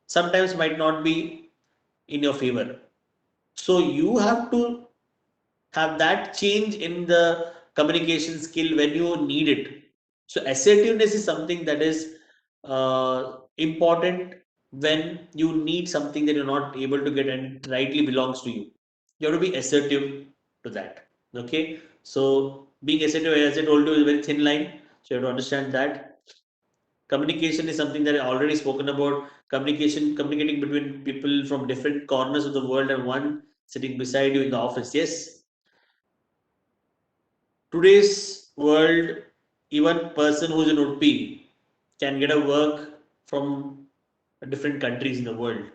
sometimes might not be in your favor. So you have to have that change in the communication skill when you need it. So assertiveness is something that is important when you need something that you're not able to get and it rightly belongs to you. You have to be assertive to that. Okay. So being assertive, as I told you, is a very thin line. So you have to understand that. Communication is something that I already spoken about. Communicating between people from different corners of the world and one sitting beside you in the office. Yes, today's world, even person who's in Udupi can get a work from different countries in the world.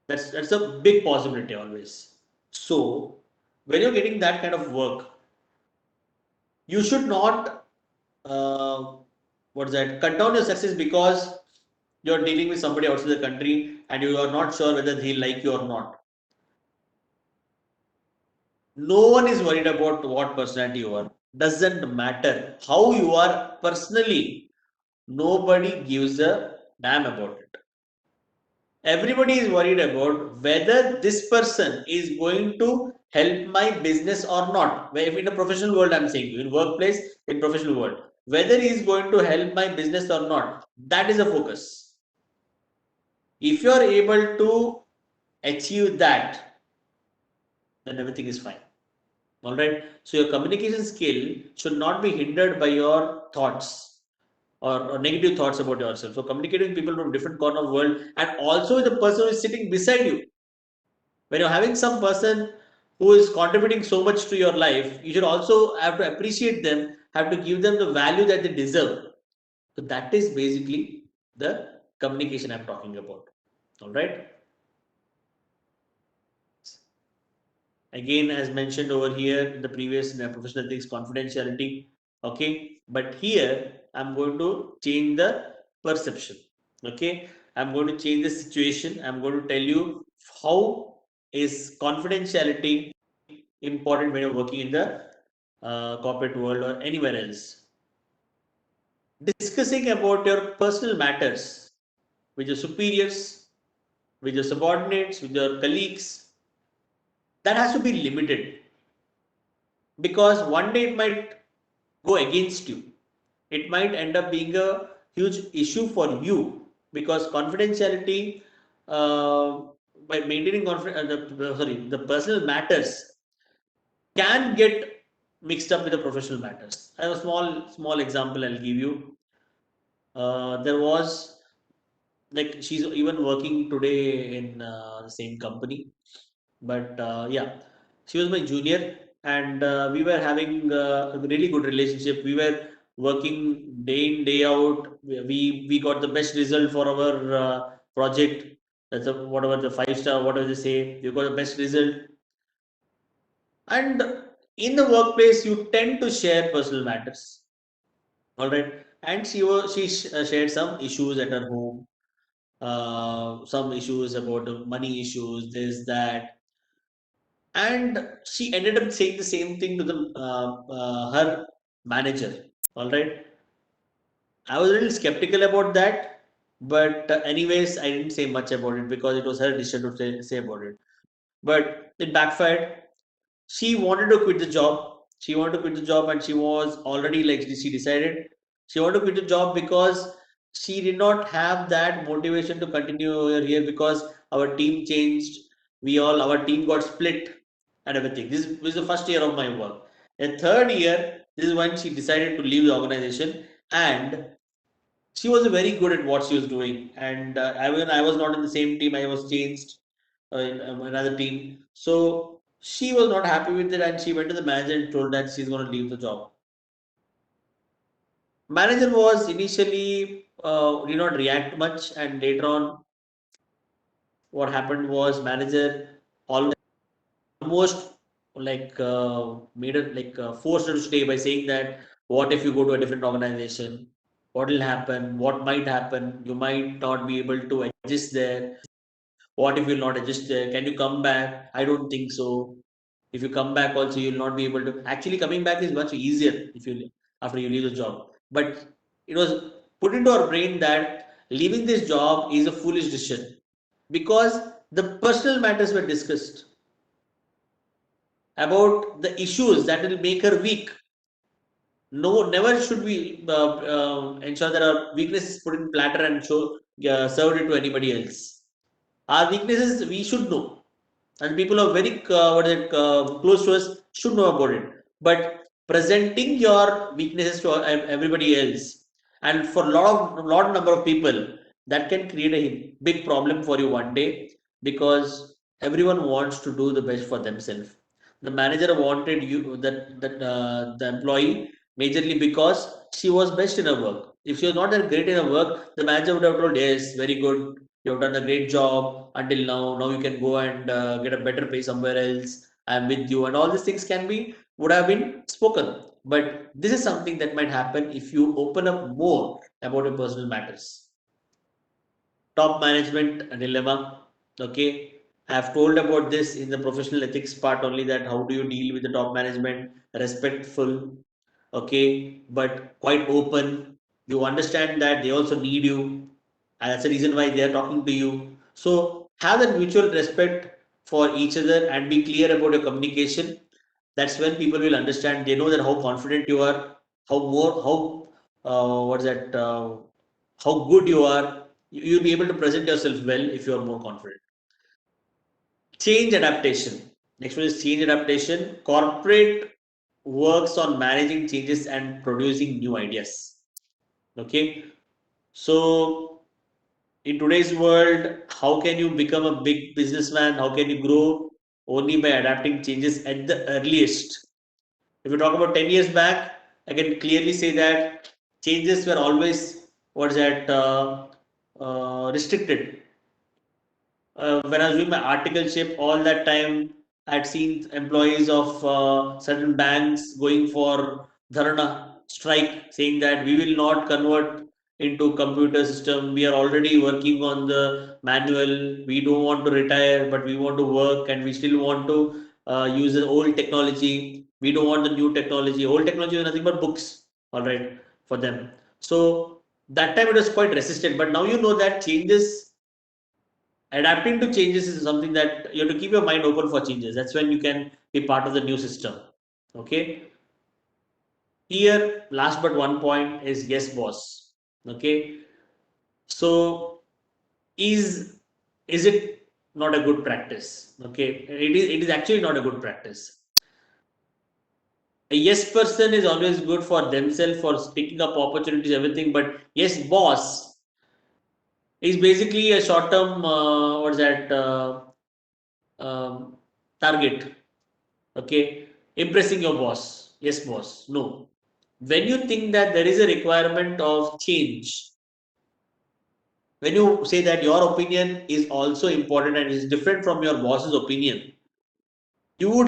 That's a big possibility always. So when you're getting that kind of work, you should not what is that? Cut down your success because you're dealing with somebody outside the country and you are not sure whether he'll like you or not. No one is worried about what personality you are. Doesn't matter how you are personally. Nobody gives a damn about it. Everybody is worried about whether this person is going to help my business or not. If in a professional world, I'm saying in workplace, in professional world, whether he is going to help my business or not. That is the focus. If you are able to achieve that, then everything is fine. All right. So your communication skill should not be hindered by your thoughts or negative thoughts about yourself. So communicating with people from different corner of the world and also the person who is sitting beside you. When you're having some person who is contributing so much to your life, you should also have to appreciate them, have to give them the value that they deserve. So that is basically the communication I'm talking about. All right. Again, as mentioned over here in the previous professional ethics, confidentiality. Okay, but here I'm going to change the perception. Okay, I'm going to change the situation. I'm going to tell you how is confidentiality important when you're working in the corporate world or anywhere else. Discussing about your personal matters with your superiors, with your subordinates, with your colleagues, that has to be limited, because one day it might go against you. It might end up being a huge issue for you, because confidentiality, uh, by maintaining the personal matters can get mixed up with the professional matters. I have a small example I'll give you. There was, like, she's even working today in the same company, but yeah, she was my junior and we were having a really good relationship. We were working day in day out. We got the best result for our project. That's whatever the 5 star, whatever they say. We got the best result. And in the workplace, you tend to share personal matters. All right. And she shared some issues at her home, some issues about the money issues, this that, and she ended up saying the same thing to the her manager. All right. I was a little skeptical about that, but anyways, I didn't say much about it because it was her decision to say about it. But it backfired. She wanted to quit the job. She wanted to quit the job, and she was already like she decided she wanted to quit the job because she did not have that motivation to continue over here because our team changed. Our team got split and everything. This was the first year of my work. The third year, this is when she decided to leave the organization, and she was very good at what she was doing. And I was not in the same team. I was changed in another team. So she was not happy with it, and she went to the manager and told that she's going to leave the job. Manager was initially did not react much, and later on, what happened was manager almost like made it like forced her to stay by saying that what if you go to a different organization, what will happen, what might happen, you might not be able to adjust there. What if you'll not adjust there? Can you come back? I don't think so. If you come back also, you'll not be able to. Actually, coming back is much easier if you after you leave the job. But it was put into our brain that leaving this job is a foolish decision because the personal matters were discussed about the issues that will make her weak. No, never should we ensure that our weaknesses put in platter and served it to anybody else. Our weaknesses we should know, and people are very close to us should know about it. But presenting your weaknesses to everybody else, and for lot number of people, that can create a big problem for you one day because everyone wants to do the best for themselves. The manager wanted the employee majorly because she was best in her work. If she was not that great in her work, the manager would have told, yes, very good, you have done a great job until now. Now you can go and get a better pay somewhere else. I'm with you, and all these things would have been spoken. But this is something that might happen if you open up more about your personal matters. Top management dilemma. Okay, I have told about this in the professional ethics part only, that how do you deal with the top management, respectful, okay, but quite open. You understand that they also need you, and that's the reason why they are talking to you. So have that mutual respect for each other and be clear about your communication. That's when people will understand. They know that how confident you are, how what's that how good you are. You'll be able to present yourself well if you are more confident. Change adaptation. Next one is change adaptation. Corporate works on managing changes and producing new ideas. Okay. So in today's world, how can you become a big businessman? How can you grow? Only by adapting changes at the earliest. If you talk about 10 years back, I can clearly say that changes were always restricted. When I was doing my articleship, all that time I had seen employees of certain banks going for dharana strike, saying that we will not convert into computer system. We are already working on the manual. We don't want to retire, but we want to work, and we still want to use the old technology. We don't want the new technology. Old technology is nothing but books, all right, for them. So that time it was quite resistant, but now you know that changes, adapting to changes is something that you have to keep your mind open for changes. That's when you can be part of the new system. Okay. Here, last but one point is yes, boss. Okay. So is it not a good practice? Okay. It is actually not a good practice. A yes person is always good for themselves, for picking up opportunities, everything. But yes, boss is basically a short term what's that target. Okay. impressing your boss. Yes, boss. No. When you think that there is a requirement of change, when you say that your opinion is also important and is different from your boss's opinion, you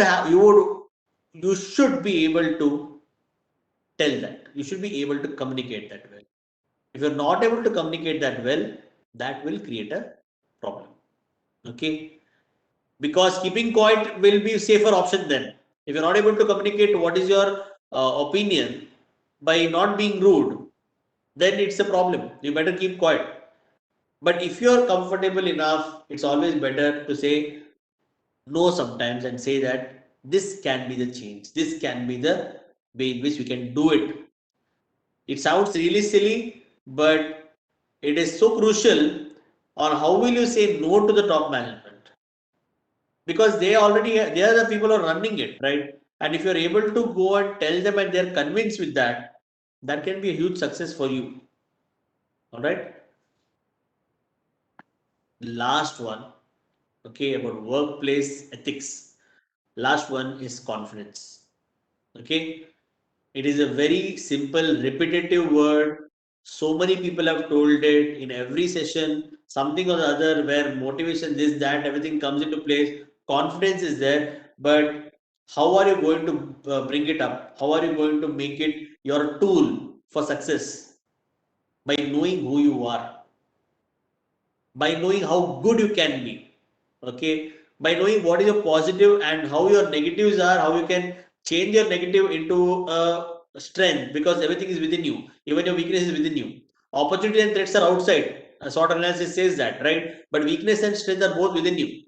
should be able to tell that. You should be able to communicate that well. If you're not able to communicate that well, that will create a problem. Okay, because keeping quiet will be a safer option then. If you're not able to communicate what is your opinion by not being rude, then it's a problem. You better keep quiet. But if you're comfortable enough, it's always better to say no sometimes and say that this can be the change. This can be the way in which we can do it. It sounds really silly, but it is so crucial on how will you say no to the top management, because they are the people who are running it, right? And if you're able to go and tell them and they're convinced with that, that can be a huge success for you. All right. Last one, okay, about workplace ethics. Last one is confidence. Okay, it is a very simple, repetitive word. So many people have told it in every session, something or the other, where motivation, this, that, everything comes into place. Confidence is there, but how are you going to bring it up? How are you going to make it your tool for success? By knowing who you are, by knowing how good you can be, okay, by knowing what is your positive and how your negatives are, how you can change your negative into a strength, because everything is within you, even your weakness is within you. Opportunity and threats are outside, a SWOT analysis says that, right? But weakness and strength are both within you.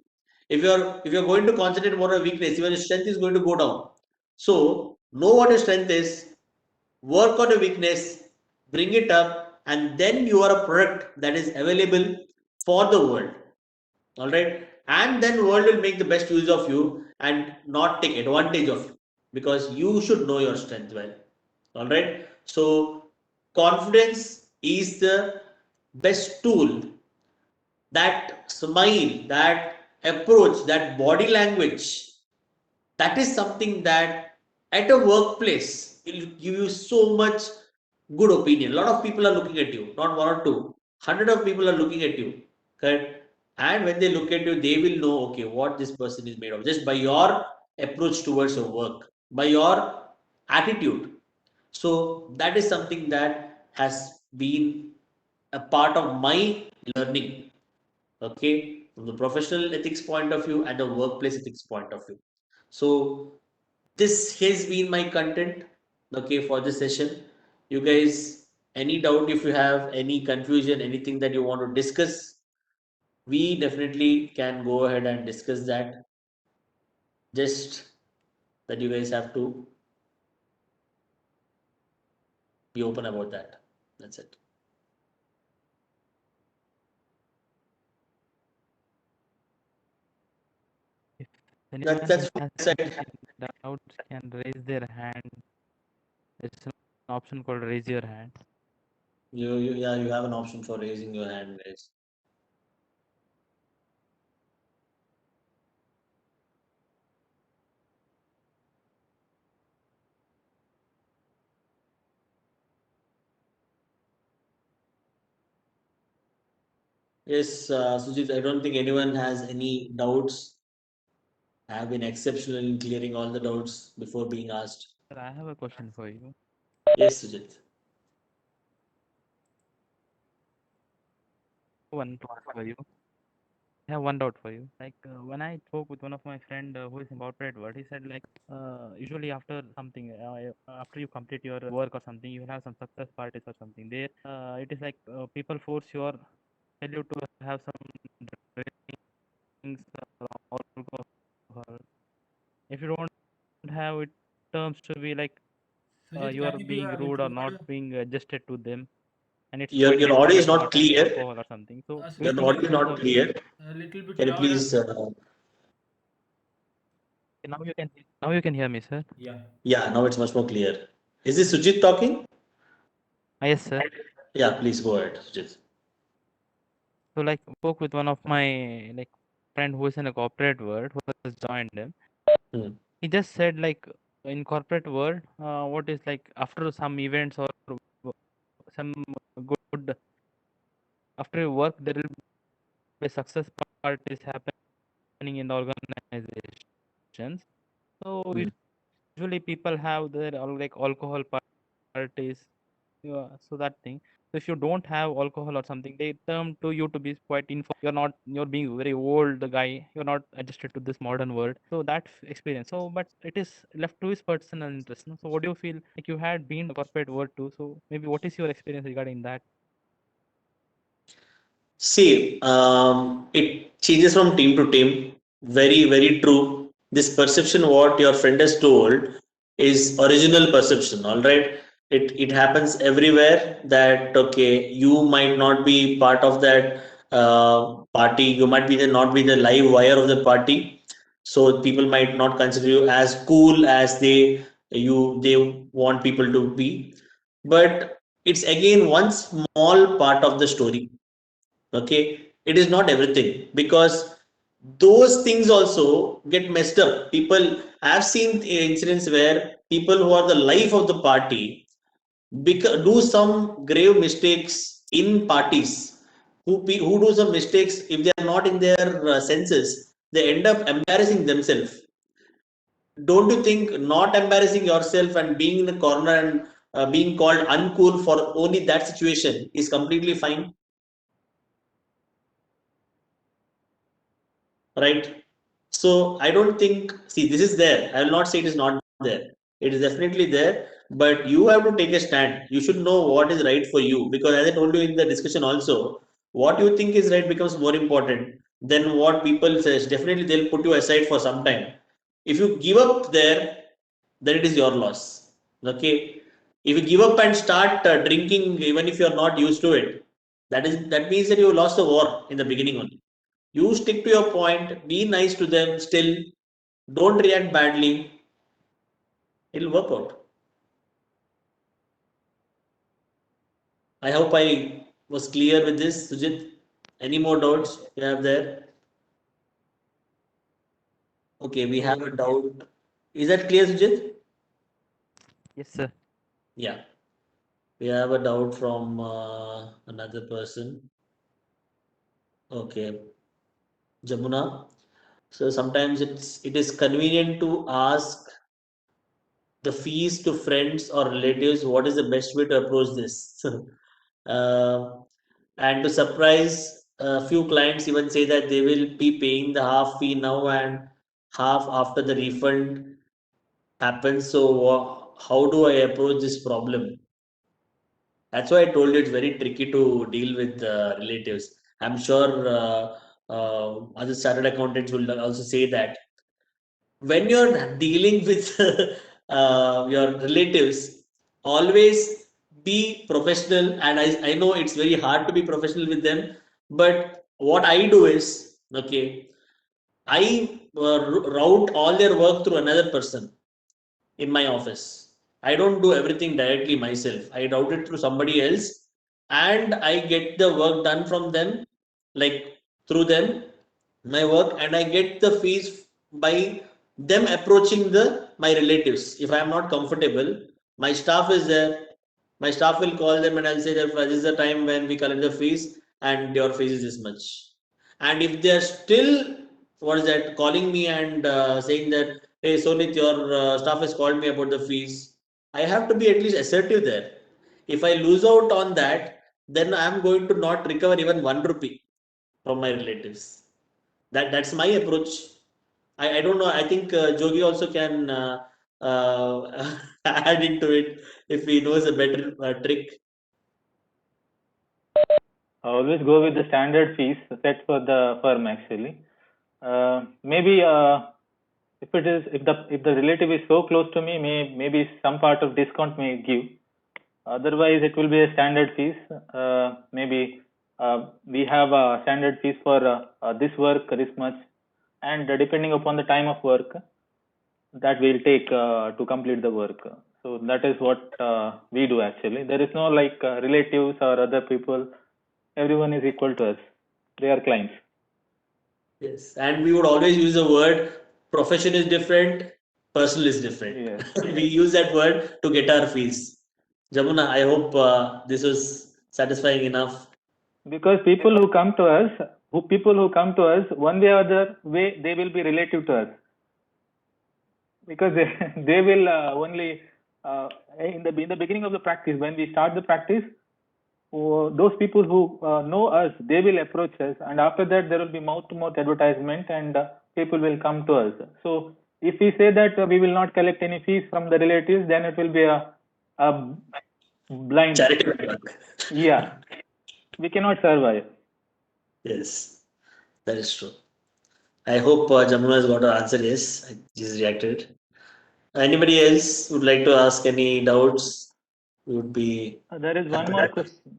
If you're going to concentrate more on weakness, even your strength is going to go down. So know what your strength is, work on your weakness, bring it up, and then you are a product that is available for the world. All right, and then world will make the best use of you and not take advantage of you, because you should know your strength well. All right, so confidence is the best tool. That smile, that approach, that body language, that is something that at a workplace will give you so much good opinion. A lot of people are looking at you, not one or two, hundred of people are looking at you, correct? And when they look at you, they will know, okay, what this person is made of, just by your approach towards your work, by your attitude. So that is something that has been a part of my learning, okay, from the professional ethics point of view and the workplace ethics point of view. So this has been my content, okay, for this session. You guys, any doubt, if you have any confusion, anything that you want to discuss, we definitely can go ahead and discuss that. Just that you guys have to be open about that. That's it. If That's anyone from has my side. any doubts, can raise their hand. It's an option called raise your hand. Yeah, you have an option for raising your hand, guys. Yes, Sujit, I don't think anyone has any doubts. I have been exceptional in clearing all the doubts before being asked. Sir, I have a question for you. Yes, Sujit. One doubt for you. I have one doubt for you. Like when I spoke with one of my friend who is in corporate world, he said like usually after something, after you complete your work or something, you will have some success parties or something. There, it is like people force you or tell you to have some drinks or alcohol. If you don't have it, terms to be like Sujit, you can are you be being a rude little or louder? not being adjusted to them, and it's quite Your audio is dangerous not not having clear. alcohol or something. So do you Your think Sujit, audio it is is not okay? clear. a little bit Can you louder. please? Now you can hear me, sir. Yeah. Yeah, now it's much more clear. Is this Sujit talking? Yes, sir. Yeah, please go ahead, Sujit. So like spoke with one of my like friend who is in a corporate world who has joined them. Hmm. He just said like in corporate world, what is like after some events or some good after you work, there will be success parties happening in the organizations. So Hmm. usually people have their like alcohol parties. Yeah, so that thing. So if you don't have alcohol or something, they term to you to be quite informed. You're being very old, the guy. You're not adjusted to this modern world. So that experience. So, but it is left to his personal interest. No? So, what do you feel like you had been in the corporate world too? So, maybe what is your experience regarding that? See, it changes from team to team. Very, very true. This perception, what your friend has told, is original perception. All right, it happens everywhere. That okay, you might not be part of that party. You might be not be the live wire of the party. So people might not consider you as cool as they want people to be. But it's again one small part of the story. Okay, it is not everything, because those things also get messed up. People, I've seen incidents where people who are the life of the party do some grave mistakes in parties. Who do some mistakes, if they are not in their senses, they end up embarrassing themselves. Don't you think not embarrassing yourself and being in the corner and being called uncool for only that situation is completely fine? Right? So I don't think, see, this is there. I will not say it is not there. It is definitely there, but you have to take a stand. You should know what is right for you, because as I told you in the discussion also, what you think is right becomes more important than what people says. Definitely they'll put you aside for some time. If you give up there, then it is your loss. Okay, if you give up and start drinking even if you are not used to it, that means that you lost the war in the beginning only. You stick to your point, be nice to them still, don't react badly, it'll work out. I hope I was clear with this, Sujit. Any more doubts you have there? Okay, we have So, a doubt. Is that clear, Sujit? yes, sir. Yeah. We have a doubt from another person. Okay, Jamuna. So sometimes it is convenient to ask the fees to friends or relatives. What is the best way to approach this? uh, and to surprise, a few clients even say that they will be paying the half fee now and half after the refund happens. So how do I approach this problem? That's why I told you it's very tricky to deal with relatives. I'm sure other chartered accountants will also say that when you're dealing with your relatives, always be professional. And I know it's very hard to be professional with them, but what I do is, okay, I route all their work through another person in my office. I don't do everything directly myself. I route it through somebody else and I get the work done from them, like through them, my work, and I get the fees by them approaching my relatives. If I am not comfortable, my staff is there. My staff will call them and I'll say that this is the time when we collect the fees and your fees is this much. And if they are still, what is that, calling me and saying that, hey, Sonith, your staff has called me about the fees, I have to be at least assertive there. If I lose out on that, then I am going to not recover even 1 rupee from my relatives. That's my approach. I don't know. I think Jogi also can add into it if he knows a better trick. I always go with the standard fees set for the firm actually. Maybe if the relative is so close to me, maybe some part of discount may give. Otherwise, it will be a standard fees. Maybe we have standard fees for this work this much, and depending upon the time of work that we'll take to complete the work. So that is what we do actually. There is no like relatives or other people. Everyone is equal to us. They are clients. Yes, and we would always use the word profession is different, Personal is different. Yes. We use that word to get our fees. Jamuna, I hope this was satisfying enough. Because people who come to us, one way or other way, they will be relative to us. Because they will only in the beginning of the practice, when we start the practice, those people who know us, they will approach us, and after that there will be mouth to mouth advertisement, and people will come to us. So if we say that we will not collect any fees from the relatives, then it will be a blind. Charity work. Yeah, we cannot survive. Yes, that is true. I hope Jamuna has got her answer. Yes, she's reacted. Anybody else would like to ask any doubts? We would be There is one happy more to. question.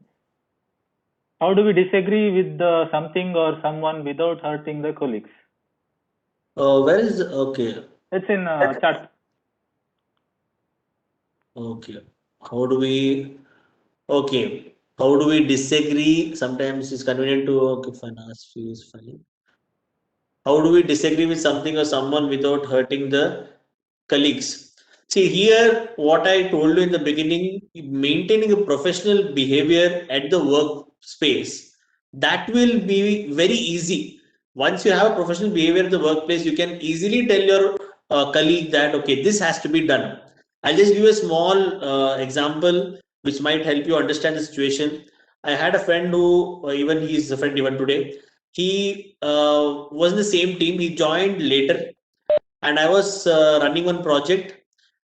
How do we disagree with something or someone without hurting the colleagues? Where is okay? It's in chat. Okay. How do we? Okay. How do we disagree? Sometimes it's convenient to okay, fine, ask fees, fine. How do we disagree with something or someone without hurting the colleagues? See, here, what I told you in the beginning, maintaining a professional behavior at the workspace, that will be very easy. Once you have a professional behavior at the workplace, you can easily tell your colleague that, okay, this has to be done. I'll just give a small example which might help you understand the situation. I had a friend who, even he's a friend even today, he was in the same team. He joined later, and I was running one project.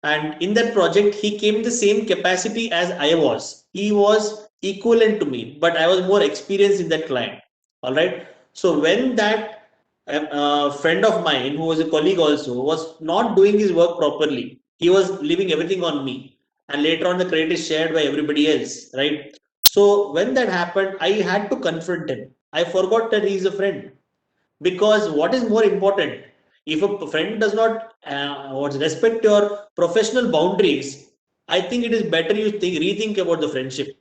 And in that project, he came in the same capacity as I was. He was equivalent to me, but I was more experienced in that client. All right. So when that friend of mine, who was a colleague also, was not doing his work properly, he was leaving everything on me. And later on, the credit is shared by everybody else, right? So when that happened, I had to confront him. I forgot that he is a friend, because what is more important, if a friend does not respect your professional boundaries, I think it is better you rethink about the friendship,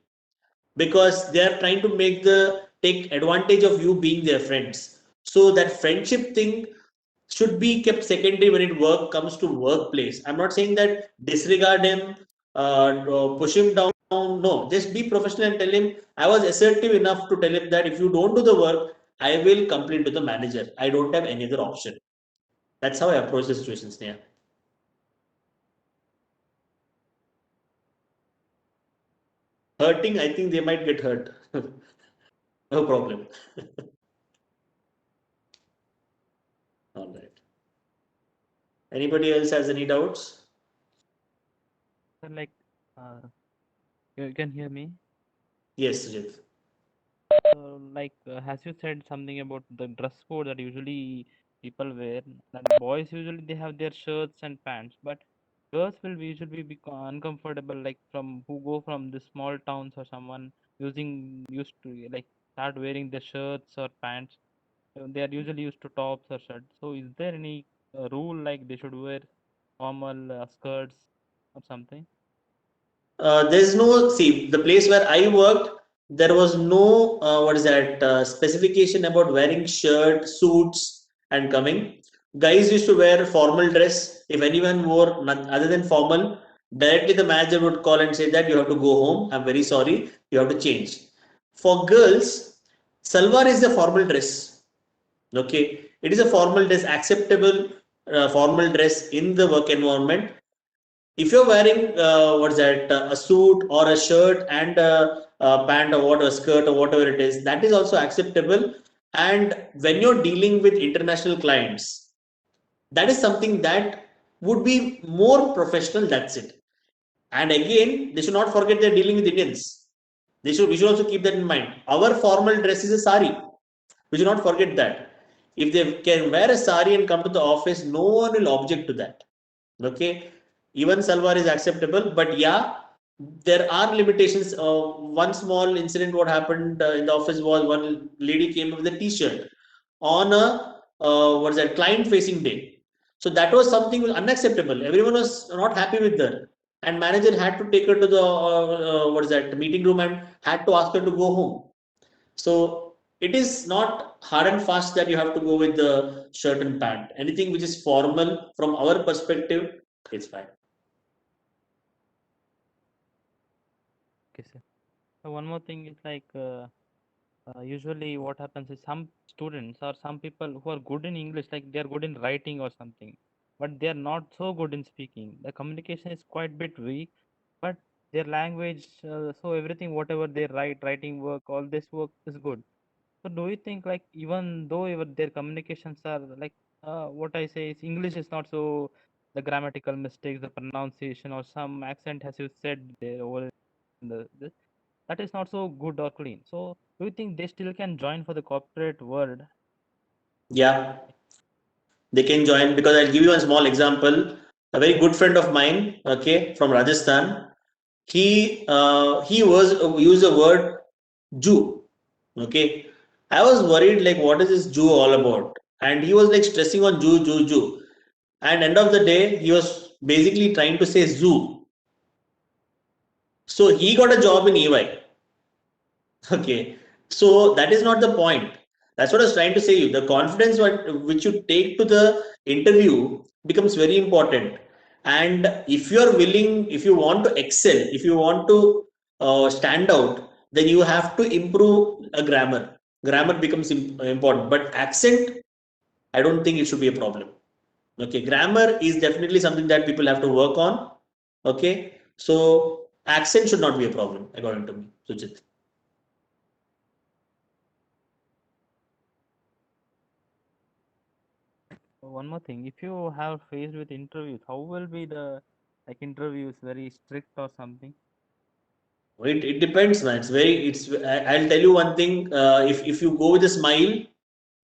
because they are trying to take advantage of you being their friends. So that friendship thing should be kept secondary when it work comes to workplace. I'm not saying that disregard him, or push him down. No, just be professional and tell him. I was assertive enough to tell him that if you don't do the work, I will complain to the manager. I don't have any other option. That's how I approach the situations. Yeah. Hurting, I think they might get hurt. No problem. All right. Anybody else has any doubts? Sir, like, uh, you can hear me? Yes, Sujit. Like, as you said something about the dress code that usually people wear, that boys usually they have their shirts and pants, but girls will usually be uncomfortable, like from who go from the small towns or someone used to like start wearing the shirts or pants. They are usually used to tops or shirts. So, is there any rule like they should wear formal skirts or something? There's no, see, the place where I worked, there was no, what is that, specification about wearing shirt, suits, and coming. Guys used to wear formal dress. If anyone wore other than formal, directly the manager would call and say that you have to go home. I'm very sorry, you have to change. For girls, salwar is the formal dress. Okay, it is a formal dress, acceptable formal dress in the work environment. If you're wearing what's that, a suit or a shirt and a pant or what, a skirt or whatever it is, that is also acceptable. And when you're dealing with international clients, that is something that would be more professional. That's it. And again, they should not forget they're dealing with Indians. We should also keep that in mind. Our formal dress is a sari. We should not forget that. If they can wear a sari and come to the office, no one will object to that. Okay, even salwar is acceptable, but yeah, there are limitations. One small incident what happened in the office was one lady came with a t-shirt on a what is that, client facing day. So that was something unacceptable. Everyone was not happy with her, and manager had to take her to the what is that, meeting room, and had to ask her to go home. So it is not hard and fast that you have to go with the shirt and pant. Anything which is formal from our perspective, it's fine. Okay, sir. So one more thing is like usually what happens is some students or some people who are good in English, like they are good in writing or something, but they are not so good in speaking. The communication is quite bit weak, but their language, so everything, whatever they write, writing work, all this work is good. So do you think like even though their communications are like what I say is English is not so the grammatical mistakes, the pronunciation or some accent as you said there over in the this that is not so good or clean. So do you think they still can join for the corporate world? Yeah, they can join, because I'll give you a small example. A very good friend of mine, okay, from Rajasthan, he was used the word Jew. Okay, I was worried like what is this Jew all about, and he was like stressing on Jew, Jew, Jew, and end of the day he was basically trying to say zoo. So he got a job in EY. Okay, so that is not the point. That's what I was trying to say. You the confidence which you take to the interview becomes very important. And if you are willing, if you want to excel, if you want to stand out, then you have to improve a grammar. Grammar becomes important, but accent, I don't think it should be a problem. Okay, grammar is definitely something that people have to work on. Okay, so accent should not be a problem, according to me, Sujit. One more thing, if you have faced with interviews, how will be the like interviews very strict or something? It depends, man. I'll tell you one thing. If you go with a smile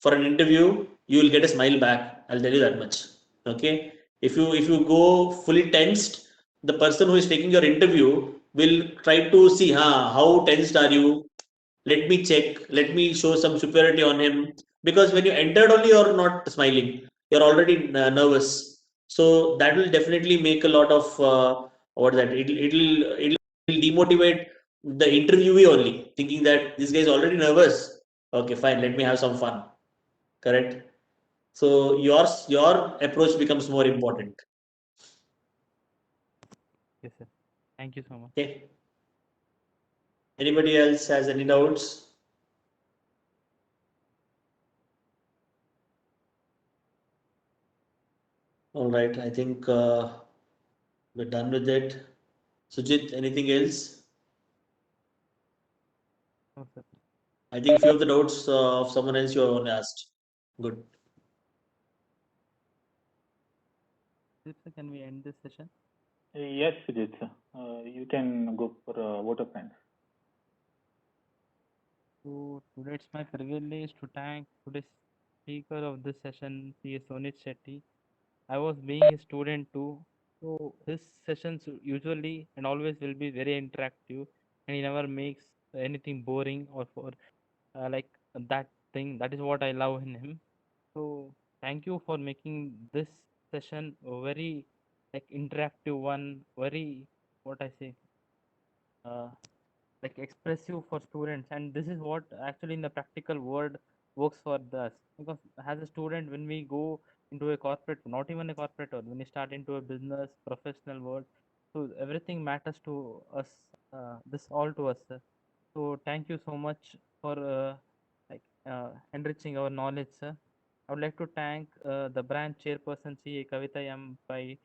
for an interview, you will get a smile back. I'll tell you that much. Okay. If you go fully tensed, the person who is taking your interview will try to see, how tensed are you? Let me check. Let me show some superiority on him. Because when you entered only, you're not smiling. You're already nervous. So that will definitely make a lot of what that it'll demotivate the interviewee only, thinking that this guy is already nervous. Okay, fine. Let me have some fun. Correct. So your approach becomes more important. Yes, sir. Thank you so much. Okay. Anybody else has any doubts? All right. I think we're done with it. Sujit, anything else? No, sir. I think few of the doubts of someone else you have only asked. Good. Sir, can we end this session? Yes, Sujit. You can go for vote of thanks. So today it's my privilege to thank today's speaker of this session, C. Sonith Shetty. I was being a student too, so his sessions usually and always will be very interactive, and he never makes anything boring or for like that thing. That is what I love in him. So thank you for making this session a very like interactive one, very what I say. Uh, like expressive for students, and this is what actually in the practical world works for us, because as a student when we go into a corporate, not even a corporate world, when we start into a business professional world, so everything matters to us, this all to us, sir. So thank you so much for like enriching our knowledge, sir. I would like to thank the branch chairperson CA Kavita M by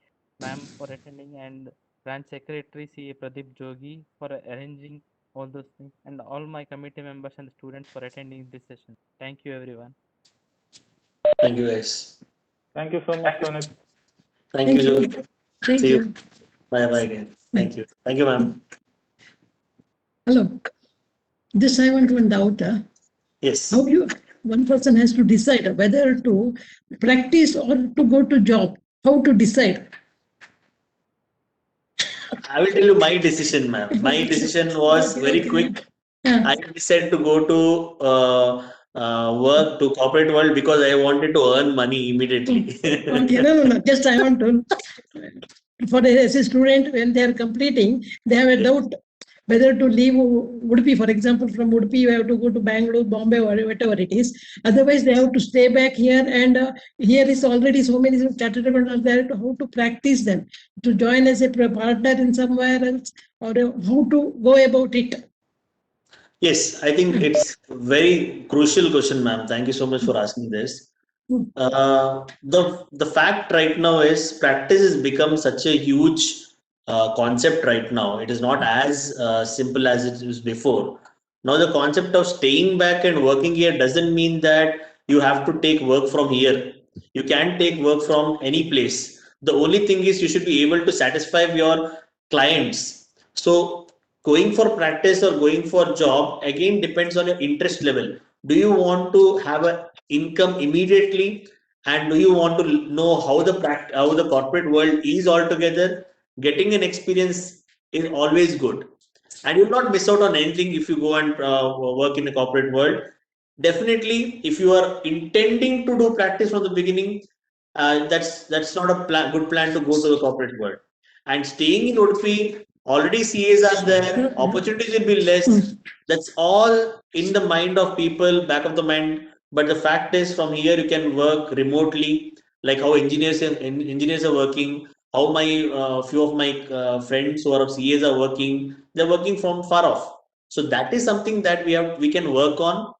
ma'am for attending, and branch secretary CA Pradeep Jogi for arranging all those things, and all my committee members and students for attending this session. Thank you, everyone. Thank you, guys. Thank you so much, Sonith. Thank you. Thank See you. you. Bye bye again. Thank you. Thank you, ma'am. Hello. This I want to doubt. Yes. How one person has to decide whether to practice or to go to job? How to decide? I will tell you my decision, ma'am. My decision was very quick. I decided to go to work to corporate world because I wanted to earn money immediately. Okay, no. Just I want to, as a student, when they are completing, they have a doubt whether to leave Udupi, for example, from Udupi, you have to go to Bangalore, Bombay, or whatever it is. Otherwise, they have to stay back here, and here is already so many chartered accountants are there to how to practice them, to join as a partner in somewhere else, or how to go about it. Yes, I think it's a very crucial question, ma'am. Thank you so much for asking this. The fact right now is practice has become such a huge concept right now. It is not as simple as it was before. Now the concept of staying back and working here doesn't mean that you have to take work from here. You can take work from any place. The only thing is you should be able to satisfy your clients. So going for practice or going for job again depends on your interest level. Do you want to have an income immediately, and do you want to know how the corporate world is altogether? Getting an experience is always good, and you'll not miss out on anything if you go and work in the corporate world. Definitely, if you are intending to do practice from the beginning, that's not a good plan to go to the corporate world. And staying in Udupi, already CAs are there, opportunities will be less. That's all in the mind of people, back of the mind. But the fact is, from here you can work remotely, like how engineers are working. How my few of my friends who are CAs are working. They're working from far off. So that is something that we can work on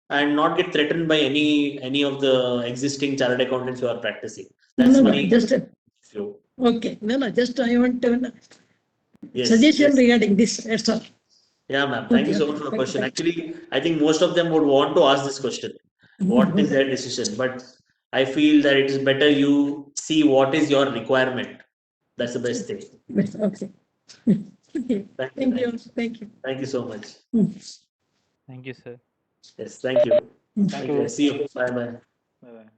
and not get threatened by any of the existing chartered accountants who are practicing. That's No, my just view. okay. No, just I want to Yes, suggestion yes. regarding this. That's all. Yeah, ma'am. Thank you Okay, so much okay. for the Thank you, question. thank you. Actually, I think most of them would want to ask this question. What is their decision? But I feel that it is better you see what is your requirement. That's the best thing. Okay. Okay. Thank you. Thank Thank you. you. Thank you. Thank you so much. Thank you, sir. Yes, thank you. Thank Thank you. you. See you. Bye bye. Bye-bye.